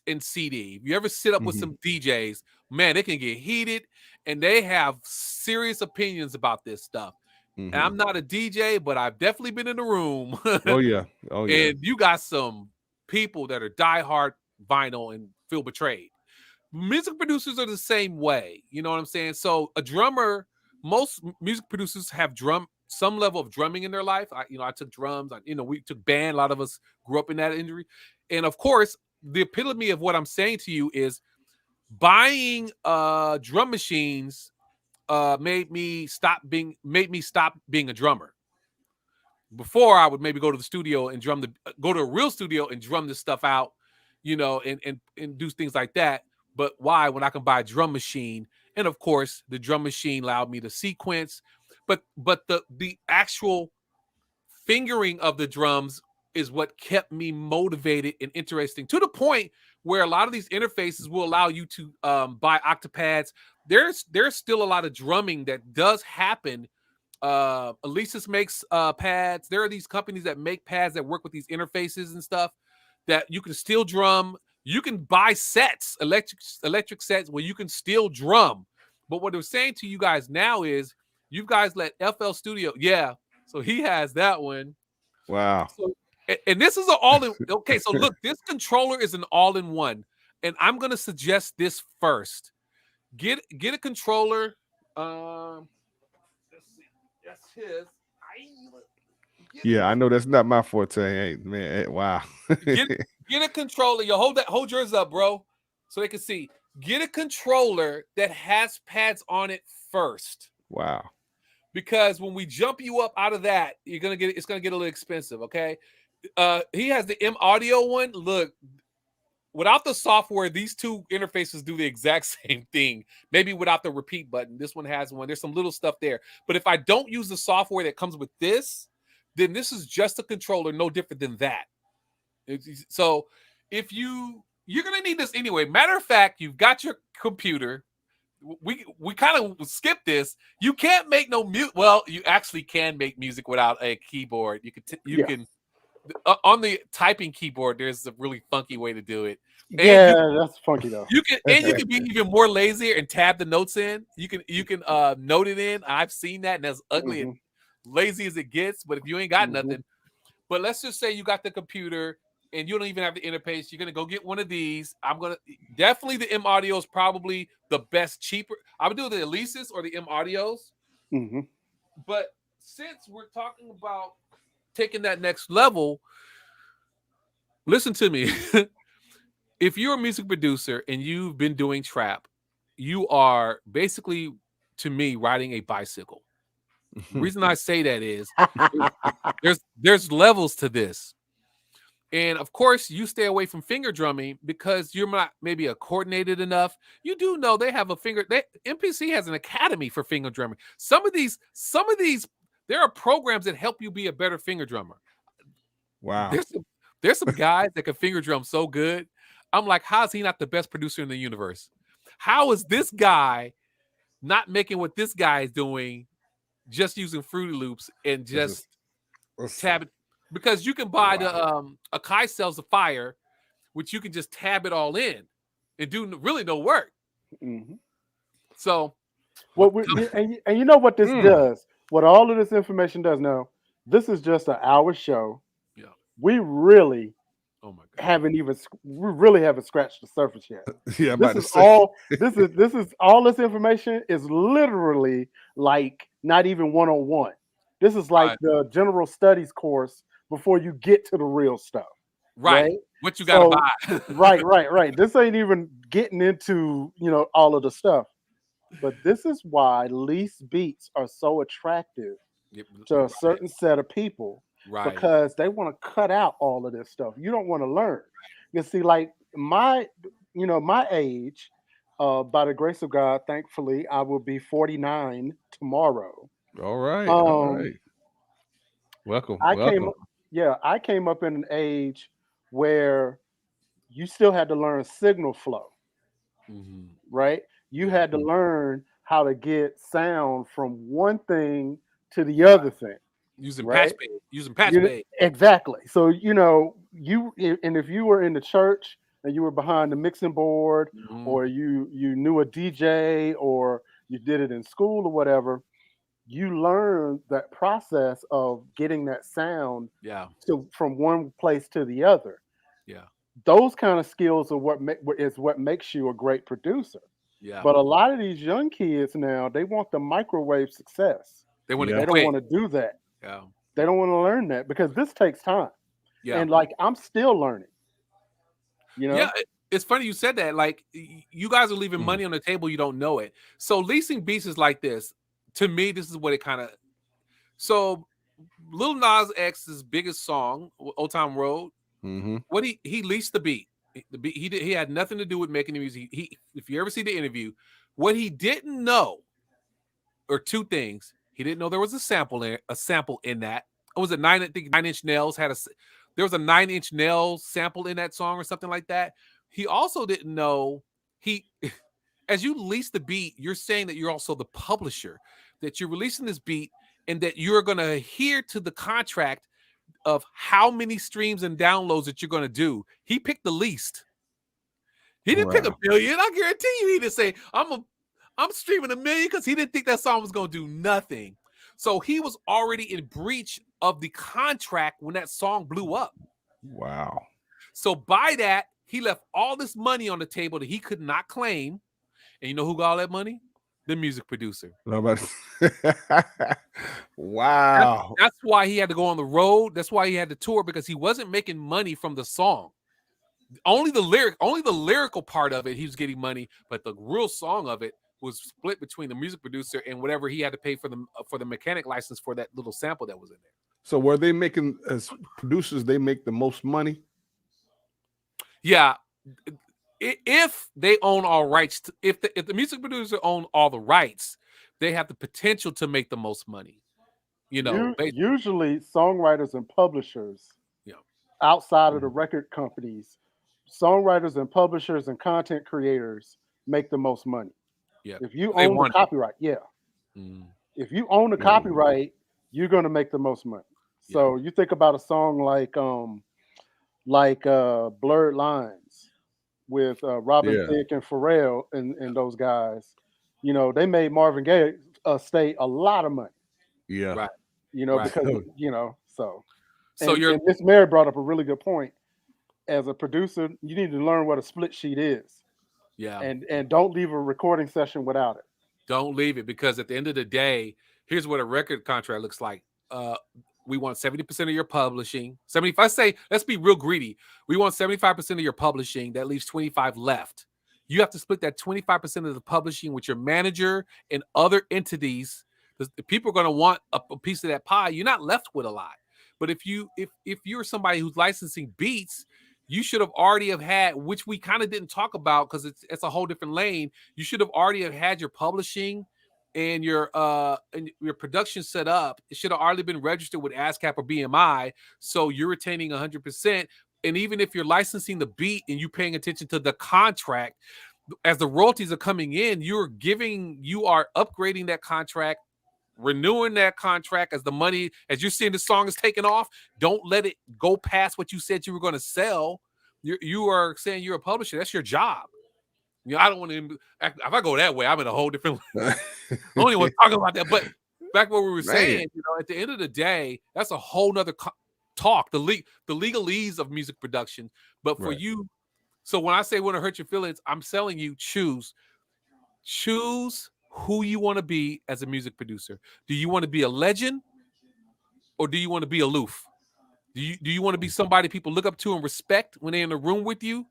and CD. If you ever sit up with some DJs, man, they can get heated and they have serious opinions about this stuff. And I'm not a DJ, but I've definitely been in the room. Oh yeah. Oh yeah. And you got some people that are diehard vinyl and feel betrayed. Music producers are the same way. You know what I'm saying? So a drummer, most music producers have some level of drumming in their life. I took drums. We took band. A lot of us grew up in that industry. And of course, the epitome of what I'm saying to you is buying drum machines made me stop being a drummer. Before, I would maybe go to the studio and go to a real studio and drum this stuff out, and do things like that. But why, when I can buy a drum machine? And of course, the drum machine allowed me to sequence, but the actual fingering of the drums is what kept me motivated and interesting, to the point where a lot of these interfaces will allow you to buy octapads. There's still a lot of drumming that does happen. Alesis makes pads. There are these companies that make pads that work with these interfaces and stuff that you can still drum. You can buy sets, electric sets where you can still drum. But what they're saying to you guys now is, you guys let FL Studio, so he has that one. Wow. So, and this is an all-in. Okay, so look, this controller is an all-in-one, and I'm gonna suggest this first. Get a controller. Let's see. That's his. Yeah, I know that's not my forte. Hey, man, wow. Get a controller. You hold yours up, bro, so they can see. Get a controller that has pads on it first. Wow. Because when we jump you up out of that, it's gonna get a little expensive. Okay. He has the M Audio one. Look, without the software, these two interfaces do the exact same thing. Maybe without the repeat button. This one has one. There's some little stuff there. But if I don't use the software that comes with this, then this is just a controller, no different than that. So if you're gonna need this anyway. Matter of fact, you've got your computer. We kind of skip this. You can't make no music. Well, you actually can make music without a keyboard. You can on the typing keyboard. There's a really funky way to do it. And that's funky though. You can be even more lazier and tab the notes in. You can note it in. I've seen that, and that's ugly and lazy as it gets. But if you ain't got nothing, but let's just say you got the computer and you don't even have the interface, you're gonna go get one of these. Definitely the M Audio is probably the best, cheaper. I would do the Alesis or the M Audios. But since we're talking about taking that next level, listen to me. If you're a music producer and you've been doing trap, you are basically, to me, riding a bicycle. The reason I say that is there's levels to this. And of course, you stay away from finger drumming because you're not maybe coordinated enough. You do know they have MPC has an academy for finger drumming. Some of these, there are programs that help you be a better finger drummer. Wow. There's some guys that can finger drum so good. I'm like, how is he not the best producer in the universe? How is this guy not making what this guy is doing, just using Fruity Loops and just tab it? Because you can buy the Akai Cells of Fire, which you can just tab it all in and do really no work. So, and you know what this does? What all of this information does now? This is just an hour show. Yeah, we really, oh my God, we really haven't scratched the surface yet. Yeah, this is all this information is literally like not even 101. This is like the general studies course before you get to the real stuff. Right. What you gotta buy. right. This ain't even getting into, all of the stuff. But this is why lease beats are so attractive to a certain set of people. Right. Because they want to cut out all of this stuff. You don't want to learn. You see, like my age, by the grace of God, thankfully, I will be 49 tomorrow. All right. Welcome. I came up in an age where you still had to learn signal flow, right? You had to learn how to get sound from one thing to the other thing. Using patch bay. Exactly. So, if you were in the church, and you were behind the mixing board, or you knew a DJ, or you did it in school or whatever, you learn that process of getting that sound Yeah. from one place to the other. Yeah. Those kind of skills are what makes you a great producer. Yeah. But a lot of these young kids now, they want the microwave success. They want They to don't quick. want to do that. Yeah. They don't want to learn that because this takes time. Yeah. And like I'm still learning. Yeah, it's funny you said that. Like you guys are leaving money on the table, you don't know it. So leasing beats is like this. To me, this is what it kind of. So Lil Nas X's biggest song, Old Town Road. What he leased the beat. The beat he had nothing to do with making the music. He if you ever see the interview, what he didn't know, or two things. He didn't know there was a sample in that. It was a 9-inch Nails had there was a 9-inch Nails sample in that song or something like that. He also didn't know as you release the beat, you're saying that you're also the publisher, that you're releasing this beat and that you're going to adhere to the contract of how many streams and downloads that you're going to do. He picked the least. He didn't pick 1 million. I guarantee you he didn't say, I'm streaming 1 million, because he didn't think that song was going to do nothing. So he was already in breach of the contract when that song blew up. Wow. So by that, he left all this money on the table that he could not claim. And you know who got all that money? The music producer. Wow. That's why he had to go on the road. That's why he had to tour, because he wasn't making money from the song. Only the lyrical part of it, he was getting money, but the real song of it was split between the music producer and whatever he had to pay for the mechanic license for that little sample that was in there. So were they making, as producers, they make the most money? Yeah. If they own all rights, if the music producer own all the rights, they have the potential to make the most money. Usually songwriters and publishers, outside of the record companies, songwriters and publishers and content creators make the most money. Yeah. If you own the copyright, if you own the copyright, you're going to make the most money. So you think about a song like Blurred Lines with Robin Thicke and Pharrell and those guys. They made Marvin Gaye estate a lot of money. Yeah. Right. Because so you're and Miss Mary brought up a really good point. As a producer, you need to learn what a split sheet is. Yeah. And don't leave a recording session without it. Don't leave it, because at the end of the day, here's what a record contract looks like. We want 70% of your publishing. 75. Say, let's be real greedy. We want 75% of your publishing. That leaves 25 left. You have to split that 25% of the publishing with your manager and other entities. The people are going to want a piece of that pie. You're not left with a lot. But if you're somebody who's licensing beats, you should have already have had, which we kind of didn't talk about because it's a whole different lane. You should have already have had your publishing and your production set up. It should have already been registered with ASCAP or BMI, so you're retaining 100%. And even if you're licensing the beat and you're paying attention to the contract, as the royalties are coming in, you are upgrading that contract, renewing that contract as the money, as you're seeing the song is taking off. Don't let it go past what you said you were going to sell. You are saying you're a publisher. That's your job. I don't want to. If I go that way, I'm in a whole different. I don't even want to talk about that. But back what we were saying, at the end of the day, that's a whole nother talk. The legalese of music production. But for you, so when I say want to hurt your feelings, I'm telling you, choose who you want to be as a music producer. Do you want to be a legend, or do you want to be aloof? Do you want to be somebody people look up to and respect when they're in the room with you?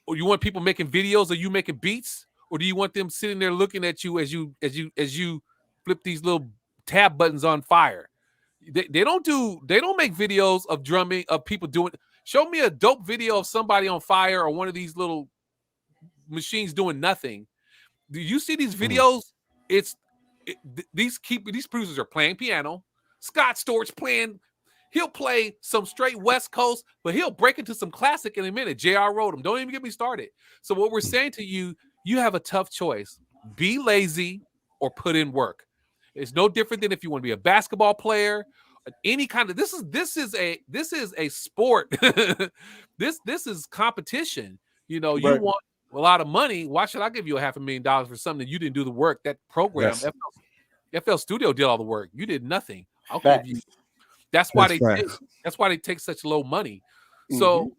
Or you want people making videos, or you making beats, or do you want them sitting there looking at you as you flip these little tab buttons on fire? They don't make videos of drumming, of people doing. Show me a dope video of somebody on fire or one of these little machines doing nothing. Do you see these videos? These producers are playing piano. Scott Storch playing. He'll play some straight West Coast, but he'll break into some classic in a minute. J.R. wrote him. Don't even get me started. So what we're saying to you, you have a tough choice. Be lazy or put in work. It's no different than if you want to be a basketball player, any kind of this is a sport. this is competition. You know, you Right. want a lot of money. Why should I give you $500,000 for something that you didn't do the work? That program, FL Studio did all the work. You did nothing. I'll give you. That's why they take such low money. So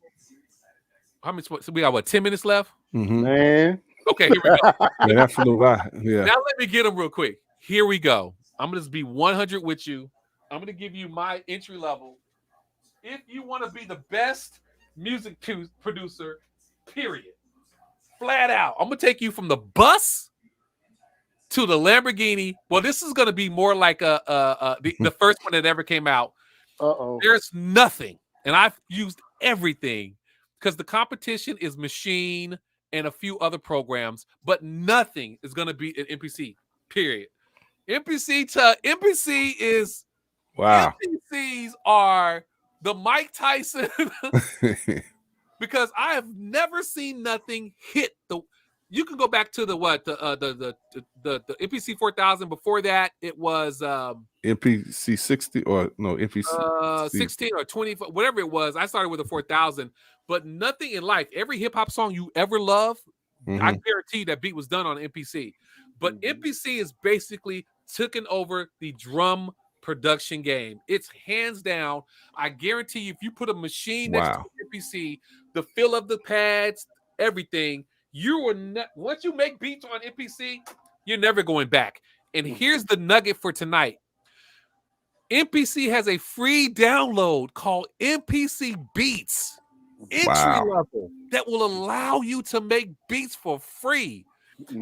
how much? So we got what, 10 minutes left? Man. Okay, here we go. Man, that flew by. Yeah. Now let me get them real quick. Here we go. I'm gonna just be 100 with you. I'm gonna give you my entry level. If you want to be the best music producer, period, flat out, I'm gonna take you from the bus to the Lamborghini. Well, this is gonna be more like the first one that ever came out. There's nothing, and I've used everything because the competition is Machine and a few other programs, but nothing is gonna beat an MPC. Period. MPC is wow. MPCs are the Mike Tyson because I have never seen nothing hit the. You can go back to the MPC 4000. Before that, it was MPC 60 or no MPC 16 or 20, whatever it was. I started with a 4000, but nothing in life. Every hip hop song you ever love, I guarantee that beat was done on MPC. But MPC is basically taking over the drum production game. It's hands down. I guarantee you, if you put a machine next to MPC, the feel of the pads, everything, you will once you make beats on MPC, you're never going back. And here's the nugget for tonight. MPC has a free download called MPC Beats, entry level, that will allow you to make beats for free.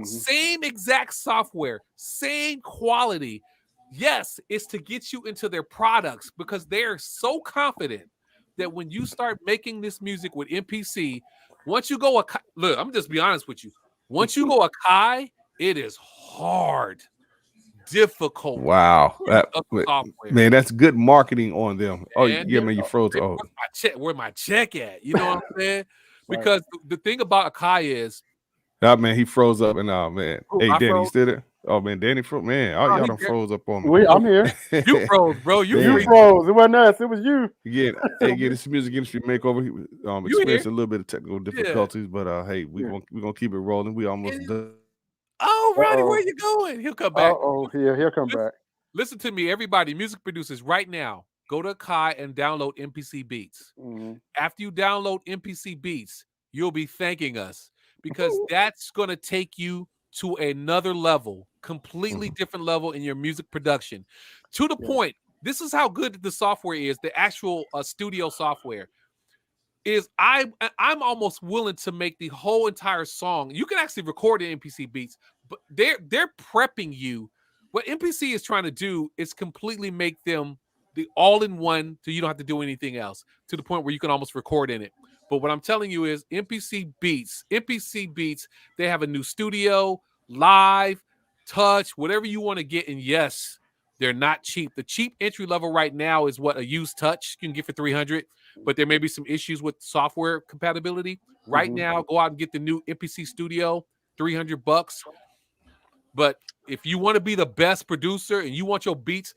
Same exact software, same quality. Yes, it's to get you into their products because they're so confident that when you start making this music with MPC, once you go look, I'm just be honest with you. Once you go Akai, it is hard, difficult. Wow, man, that's good marketing on them. Oh yeah, man, you froze. Oh, where my check at? You know what I'm saying? Because the thing about Akai is, man, he froze up, and man, hey, Danny, you still there? Oh man, Danny froze. Man, y'all done froze up on me. I'm here. You froze, bro. You froze. It wasn't us. It was you. Yeah, this music industry makeover. Experienced a little bit of technical difficulties, but hey, we're gonna keep it rolling. We almost done. Oh, Ronnie, where you going? He'll come back. He'll come back. Listen to me, everybody, music producers, right now. Go to Kai and download MPC Beats. After you download MPC Beats, you'll be thanking us because that's going to take you to another level, completely different level in your music production. To the point, this is how good the software is, the actual studio software. Is I'm almost willing to make the whole entire song. You can actually record in MPC Beats, but they're prepping you. What MPC is trying to do is completely make them the all-in-one, so you don't have to do anything else, to the point where you can almost record in it. But what I'm telling you is MPC Beats, they have a new studio, live, touch, whatever you want to get. And yes, they're not cheap. The cheap entry level right now is what a used touch you can get for $300, but there may be some issues with software compatibility. Right now, go out and get the new MPC Studio, $300. But if you want to be the best producer and you want your beats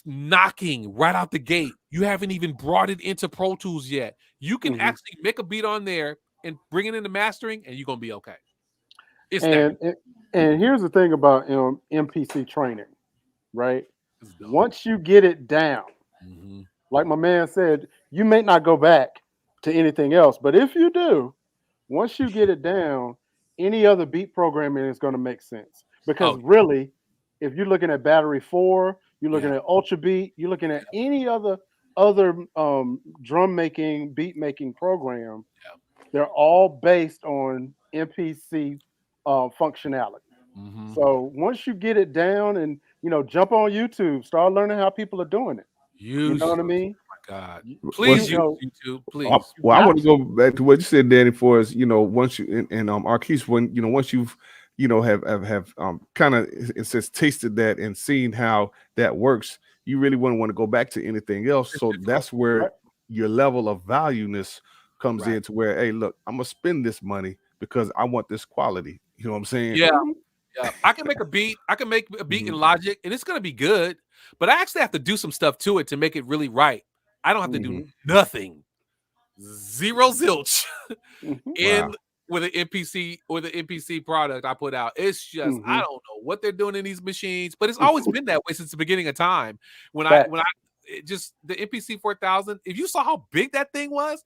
knocking right out the gate, you haven't even brought it into Pro Tools yet. You can actually make a beat on there and bring it into mastering, and you're gonna be okay. And here's the thing about MPC training, right? Once you get it down, like my man said, you may not go back to anything else, but if you do, once you get it down, any other beat programming is going to make sense. Because really, if you're looking at Battery 4, you're looking at Ultra Beat, you're looking at any other drum making, beat making program, they're all based on MPC functionality. So once you get it down and jump on YouTube, start learning how people are doing it. You know what I mean? Oh my God, please use YouTube, please. Well, I want to go back to what you said, Danny. For us, once you and Arquise, when once you've have kind of, it says, tasted that and seen how that works, you really wouldn't want to go back to anything else. So that's where your level of valueness comes in, to where, hey, look, I'm gonna spend this money because I want this quality. You know what I'm saying? Yeah. Yeah, I can make a beat. I can make a beat in Mhm. Logic, and it's gonna be good. But I actually have to do some stuff to it to make it really right. I don't have to do Mhm. nothing, zero zilch, Mhm. in Wow. with an NPC product I put out. It's just I Mhm. don't know what they're doing in these machines, but it's always been that way since the beginning of time. When I Facts. it just the NPC 4000. If you saw how big that thing was,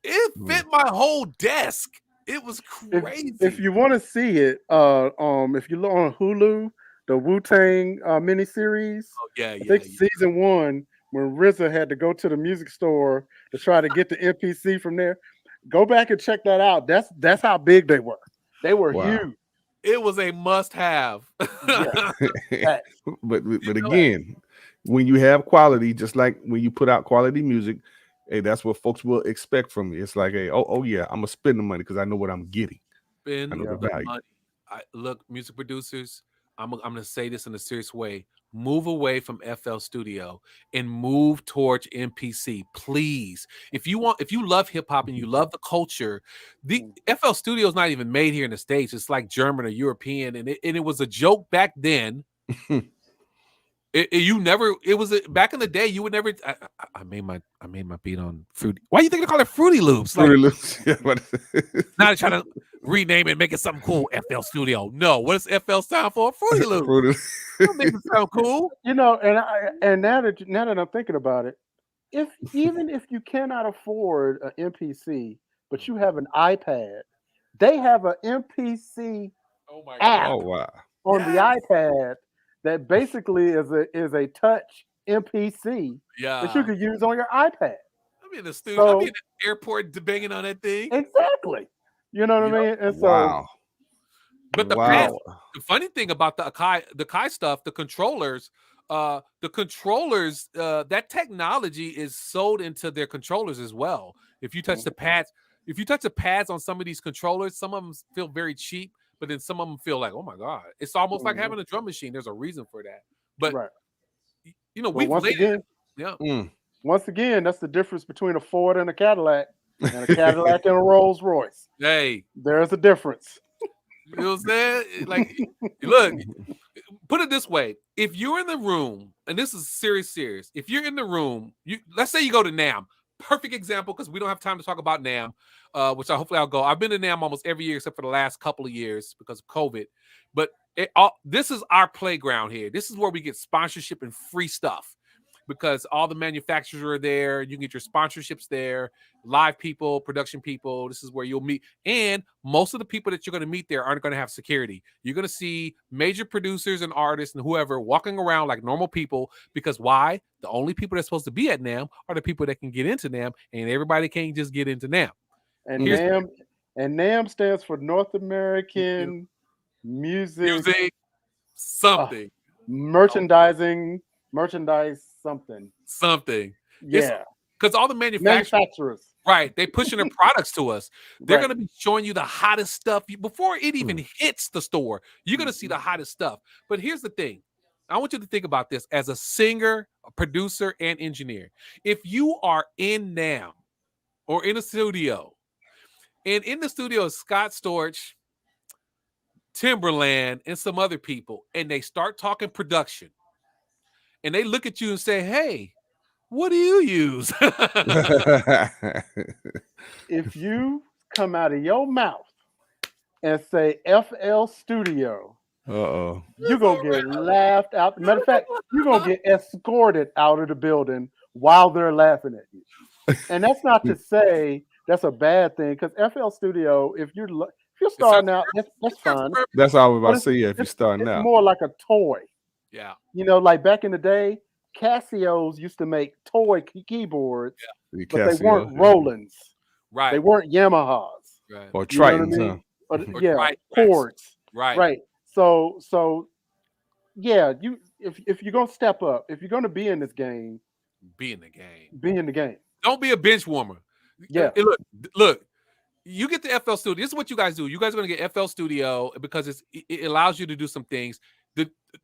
it Mm. fit my whole desk. It was If crazy. you want to see it, if you look on Hulu, the Wu Tang miniseries, Oh yeah, I yeah, think yeah. season one, when RZA had to go to the music store to try to get the NPC from there, go back and check that out. That's how big they were. They were Wow. huge. It was a must-have. Yeah, facts. but know, again, when you have quality, just like when you put out quality music, hey, that's what folks will expect from you. It's like, hey, oh yeah, I'm gonna spend the money because I know what I'm getting. I Spend know the Yeah. the value. money. Look, music producers. I'm gonna say this in a serious way. Move away from FL Studio and move towards MPC, please. If you love hip hop and you love the culture, the FL Studio is not even made here in the States. It's like German or European, and it was a joke back then. Back in the day. You would never. I made my beat on Fruity. Why you think they call it Fruity Loops? Like, Fruity Loops. Yeah, but now they're trying to rename it and make it something cool. FL Studio. No, what does FL stand for? Fruity Loops. Fruity. Don't make it sound cool. And now that I'm thinking about it, even if you cannot afford an MPC, but you have an iPad, they have an MPC Oh my god. app Oh wow. on the Yes. iPad that basically is a touch MPC that you Yeah. could use on your iPad. I'm in the studio. I'm in So the airport banging on that thing. exactly, you know what Yep. I mean. And so Wow. But the pads, Wow. the funny thing about the Kai stuff, that technology is sold into their controllers as well. If you touch the pads, if you touch the pads on some of these controllers, some of them feel very cheap, but then some of them feel like, oh my god, it's almost like mhm, having a drum machine. There's a reason for that. But right. Well, we've laid it. Yeah. Mm. once again, that's the difference between a Ford and a Cadillac, and a Cadillac and a Rolls Royce. Hey, There's a difference. you know what I'm saying? Like, look, put it this way: if you're in the room, and this is serious, if you're in the room, let's say you go to NAM. Perfect example, because we don't have time to talk about NAM, which hopefully I'll go. I've been to NAM almost every year except for the last couple of years because of COVID. But this is our playground here. This is where we get sponsorship and free stuff because all the manufacturers are there. You can get your sponsorships there, live people, production people. This is where you'll meet. And most of the people that you're going to meet there aren't going to have security. You're going to see major producers and artists and whoever walking around like normal people because why? The only people that's supposed to be at NAM are the people that can get into NAM, and everybody can't just get into NAM. And Here's NAM stands for North American Music music, something, merchandise something. something. It's Yeah, because all the manufacturers. manufacturers. Right, they pushing their products to us. They're Right. going to be showing you the hottest stuff before it even Mm. hits the store. You're going to see the hottest stuff. But here's the thing. I want you to think about this as a singer, a producer, and engineer. If you are in NAM or in a studio, and in the studio is Scott Storch, Timberland, and some other people, and they start talking production, and they look at you and say, hey, what do you use? If you come out of your mouth and say FL Studio, Uh-oh. you're gonna get laughed out. Matter of fact, you're gonna get escorted out of the building while they're laughing at you. And that's not to say that's a bad thing, because FL Studio, if you're starting out, that's fine. That's all I was about But to say. Yeah, if you're starting it's out. more like a toy. Yeah. You know, like back in the day, Casios used to make toy keyboards, The but they Casio, weren't yeah. Rolands. Right. They weren't Yamahas. Right. Or You know what I Tritons, mean? huh? But Or yeah, Tritons. chords. Right. Right. So yeah, if you're gonna step up, if you're gonna be in this game, Be in the game. be in the game. Don't be a bench warmer. Yeah. And look, you get the FL Studio. This is what you guys do. You guys are going to get FL Studio because it allows you to do some things.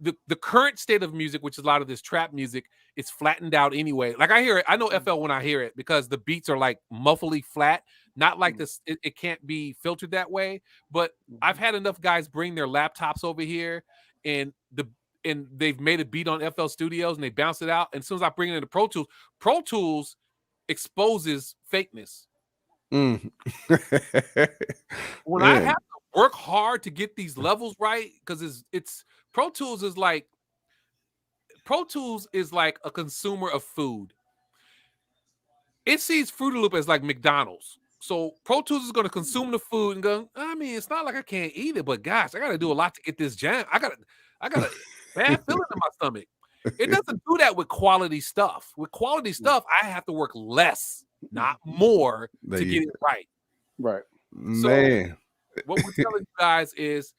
the current state of music, which is a lot of this trap music, it's flattened out anyway. Like I hear it, I know FL when I hear it because the beats are like muffly flat, not like this. It can't be filtered that way. But I've had enough guys bring their laptops over here, and they've made a beat on FL Studios and they bounce it out. And as soon as I bring it into Pro Tools exposes fakeness. Mm. When I have to work hard to get these levels right, because it's Pro Tools is like a consumer of food. It sees Fruity Loop as like McDonald's. So Pro Tools is going to consume the food and go, I mean, it's not like I can't eat it, but gosh, I got to do a lot to get this jam. I got a bad feeling in my stomach. It doesn't do that with quality stuff. With quality stuff, I have to work less, not more, to get it right. Right. So Man. What we're telling you guys is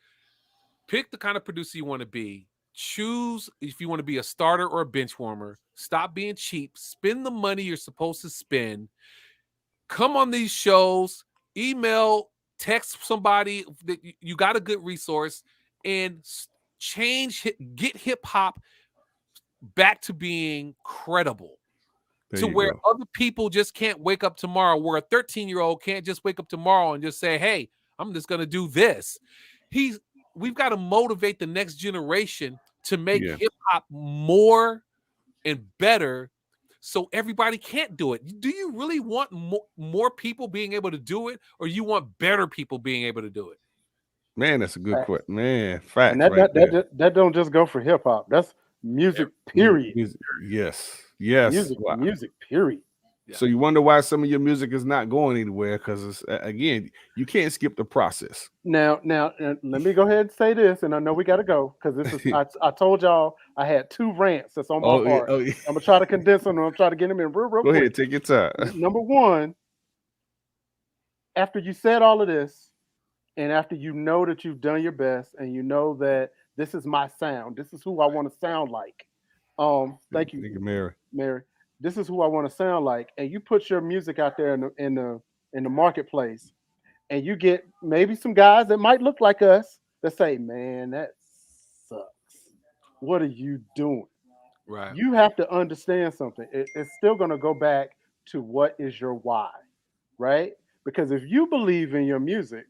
pick the kind of producer you want to be. Choose if you want to be a starter or a bench warmer. Stop being cheap. Spend the money you're supposed to spend. Come on these shows. Email, text somebody that you got a good resource, and get hip hop back to being credible. To where other people just can't wake up tomorrow, where a 13-year-old can't just wake up tomorrow and just say, hey, I'm just going to do this. We've got to motivate the next generation to make hip hop more and better so everybody can't do it. Do you really want more people being able to do it, or you want better people being able to do it? Man, that's a good question. Man, facts. And that don't just go for hip hop. That's music, period. Music. Yes. Music, period. Yeah. So you wonder why some of your music is not going anywhere, because it's, again, you can't skip the process. Now, let me go ahead and say this, and I know we got to go because this is. I told y'all I had 2 rants that's on my heart. I'm gonna try to condense them. I'm gonna try to get them in real go quick. ahead, take your time. Number one, after you said all of this, and after you know that you've done your best, and you know that this is my sound, this is who I want to sound like. Thank you, Mary. This is who I want to sound like, and you put your music out there in the marketplace, and you get maybe some guys that might look like us that say, "Man, that sucks. What are you doing?" Right. You have to understand something. It's still going to go back to what is your why, right? Because if you believe in your music,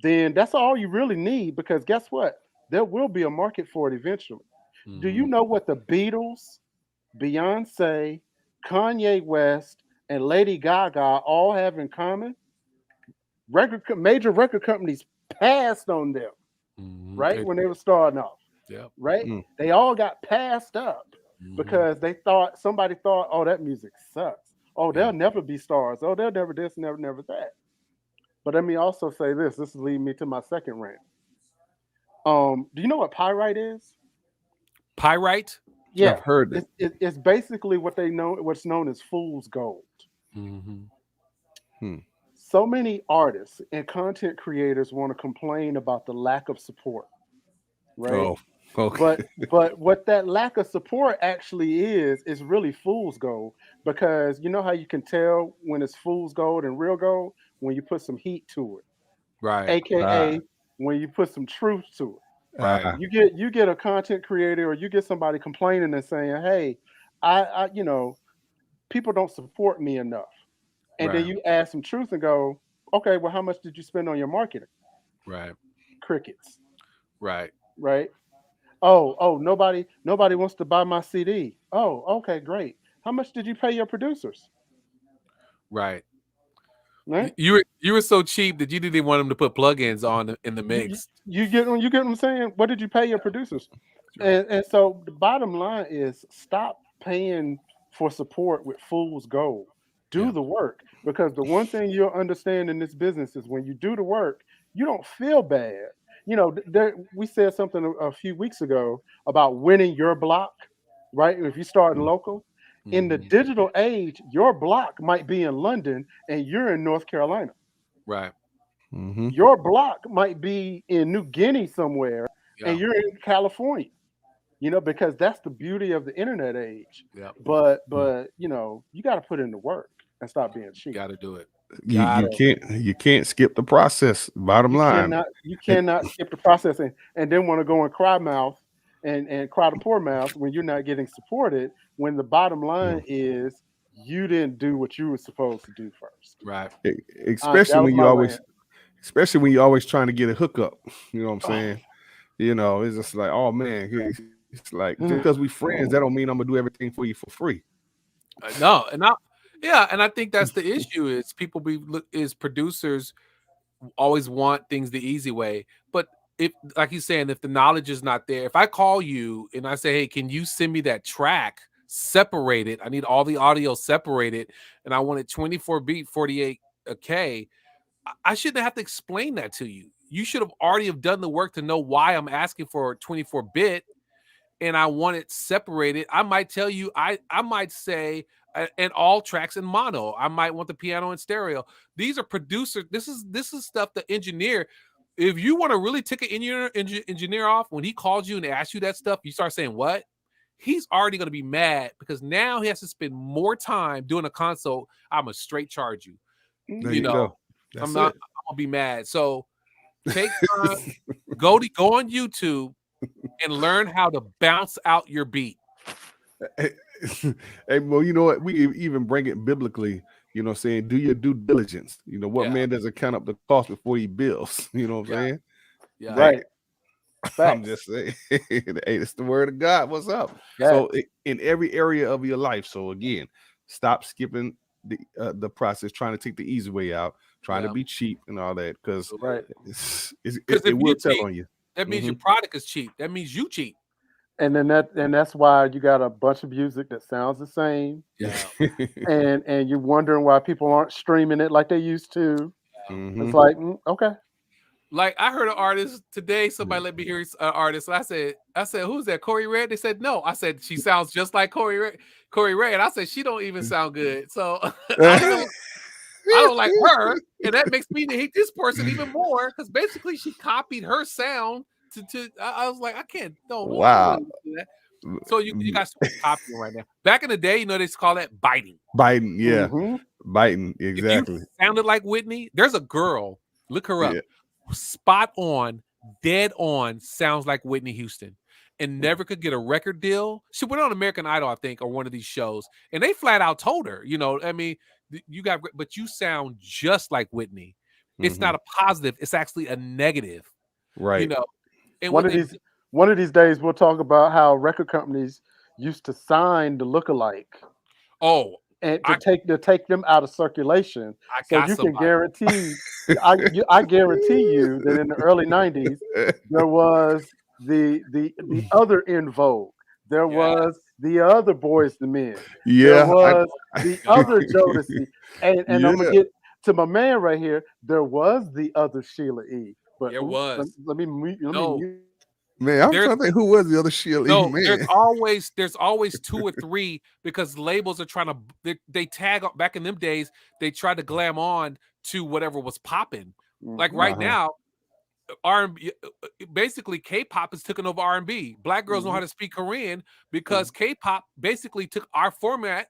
then that's all you really need. Because guess what? There will be a market for it eventually. Mm-hmm. Do you know what the Beatles, Beyonce, Kanye West, and Lady Gaga all have in common? Major record companies passed on them, right? When they were starting off, right? They all got passed up because somebody thought, oh, that music sucks. Oh, they'll never be stars. Oh, they'll never this, never that. But let me also say this. This is leading me to my second rant. Do you know what pyrite is? Pyrite? Yeah, I've heard it. It's basically what's known as fool's gold. So many artists and content creators want to complain about the lack of support, right? Oh, okay. But what that lack of support actually is really fool's gold, because you know how you can tell when it's fool's gold and real gold? When you put some heat to it, right? AKA when you put some truth to it. Right. You get a content creator, or you get somebody complaining and saying, "Hey, I people don't support me enough," and then you add some truth and go, "Okay, well, how much did you spend on your marketing?" Right. Crickets. Right. Right. Oh, nobody wants to buy my CD. Oh, okay, great. How much did you pay your producers? Right. Right? You were so cheap that you didn't even want them to put plugins on in the mix. You get what I'm saying? What did you pay your producers? Right. And so the bottom line is, stop paying for support with fool's gold. Do the work, because the one thing you'll understand in this business is when you do the work, you don't feel bad. You know, we said something a few weeks ago about winning your block, right? If you start local. In the digital age, your block might be in London and you're in North Carolina. Right. Your block might be in New Guinea somewhere and you're in California. You know, because that's the beauty of the internet age. Yeah. But you know, you got to put in the work and stop being cheap. Got to do it. You can't skip the process. Bottom line, you cannot skip the process and then want to go and cry mouth and cry the poor mouth when you're not getting supported. When the bottom line is you didn't do what you were supposed to do first. Right. Especially That was when my you always, rant. especially when you're always trying to get a hookup. You know what I'm Oh. saying? You know, it's just like, oh man, it's like just because we friends, that don't mean I'm gonna do everything for you for free. No, and I think that's the issue is producers always want things the easy way. But if, like he's saying, if the knowledge is not there, if I call you and I say, hey, can you send me that track separated? I need all the audio separated and I want it 24 beat, 48K. I shouldn't have to explain that to you. You should have already have done the work to know why I'm asking for 24 bit and I want it separated. I might tell you, I might say, and all tracks in mono. I might want the piano in stereo. These are producers. This is stuff the engineer. If you want to really tick an engineer off, when he calls you and asks you that stuff, you start saying what? He's already going to be mad because now he has to spend more time doing a console. I'm gonna straight charge you. There you go. I'm gonna be mad. So take time, go on YouTube and learn how to bounce out your beat. Hey, well, you know what? We even bring it biblically. You know what I'm saying? Do your due diligence. You know, what man doesn't count up the cost before he bills? You know what I'm saying? Yeah. Right. I'm just saying. Hey, it's the word of God. What's up? Yes. So in every area of your life. So again, stop skipping the process, trying to take the easy way out, trying to be cheap and all that, because it will tell on you. That means your product is cheap. That means you cheap. And then that's why you got a bunch of music that sounds the same. Yeah. and you're wondering why people aren't streaming it like they used to. It's like, okay. Like I heard an artist today, somebody let me hear an artist. I said, who's that? Corey Ray? They said no. I said she sounds just like Corey Ray. And I said she don't even sound good. So I don't like her. And that makes me hate this person even more because basically she copied her sound to I was like, I can't wow. So you got some copying right now. Back in the day, they used to call that biting. Biting, yeah. Biting, exactly. If you sounded like Whitney, there's a girl, look her up. Spot on, dead on, sounds like Whitney Houston, and never could get a record deal. She went on American Idol, I think, or one of these shows, and they flat out told her, I mean, but you sound just like Whitney. It's not a positive; it's actually a negative, right? And one of these days, we'll talk about how record companies used to sign the lookalike. Oh. And to take them out of circulation, so you can guarantee. I guarantee you that in the early '90s there was the other In Vogue, there was the other Boys the Men, there was the other Jodeci, and I'm gonna get to my man right here. There was the other Sheila E. But there was. Let me Man, I'm trying to think who was the other Sheila. No, man. there's always 2 or 3 because labels are trying to they tag back in them days. They tried to glam on to whatever was popping. Like right now, R&B, basically K-pop has taken over R&B. Black girls know how to speak Korean because K-pop basically took our format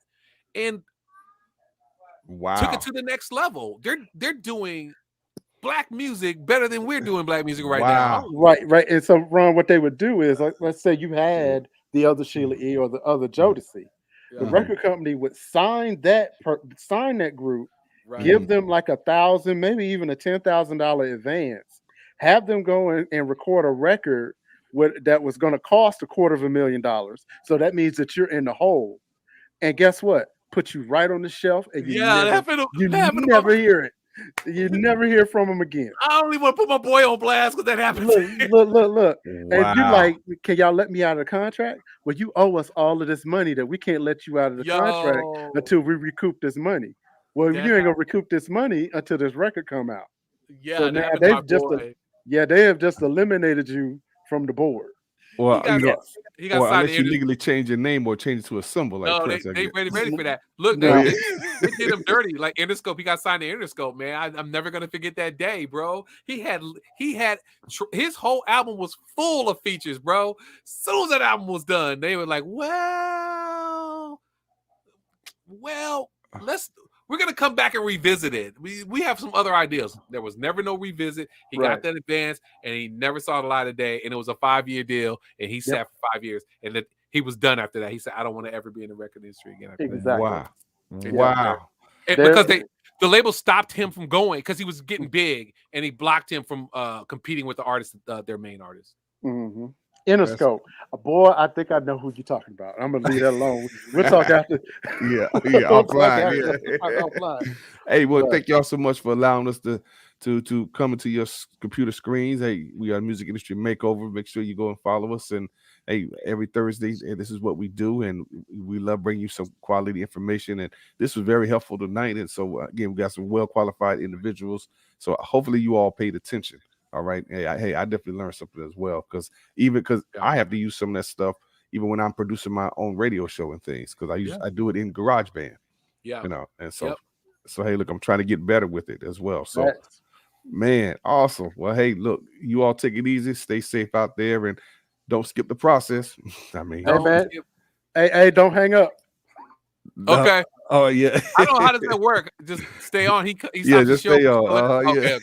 and took it to the next level. They're doing Black music better than we're doing Black music right now. Right. And so, Ron, what they would do is, let's say you had the other Sheila E. or the other Jodeci. The record company would sign that group, give them like $1,000, maybe even a $10,000 advance, have them go and record a record that was going to cost $250,000. So that means that you're in the hole. And guess what? Put you right on the shelf, and you never hear it. You never hear from them again. I don't even want to put my boy on blast because that happens. Look. Wow. And you like, can y'all let me out of the contract? Well, you owe us all of this money that we can't let you out of the contract until we recoup this money. Well, you ain't gonna recoup this money until this record come out. Yeah, so now they have just eliminated you from the board. Well, unless you legally change your name or change it to a symbol. Like no, Prince, they ready for that. Look, they did him dirty. Like Interscope, he got signed to Interscope, man. I'm never gonna forget that day, bro. He had his whole album was full of features, bro. As soon as that album was done, they were like, well, we're gonna come back and revisit it. We have some other ideas. There was never no revisit. He got that advance, and he never saw the light of day. And it was a 5-year deal, and he sat for 5 years, and then he was done after that. He said, "I don't want to ever be in the record industry again." After Wow, that. wow. Because the label stopped him from going because he was getting big, and he blocked him from competing with the artists, their main artists. Mm-hmm. Interscope, boy, I think I know who you're talking about. I'm gonna leave that alone. We'll talk after. Offline. Hey, well, thank y'all so much for allowing us to come into your computer screens. Hey, we are Music Industry Makeover. Make sure you go and follow us. And hey, every Thursday, this is what we do, and we love bringing you some quality information. And this was very helpful tonight. And so again, we got some well qualified individuals. So hopefully you all paid attention. All right. Hey, I definitely learned something as well, because I have to use some of that stuff even when I'm producing my own radio show and things, because I do it in GarageBand. Yeah. You know, and so hey, look, I'm trying to get better with it as well. So man, awesome. Well, hey, look, you all take it easy, stay safe out there, and don't skip the process. I mean, hey man, hey, don't hang up. Okay. Oh yeah. I don't know how does that work. Just stay on. He just the show. stay on. Okay.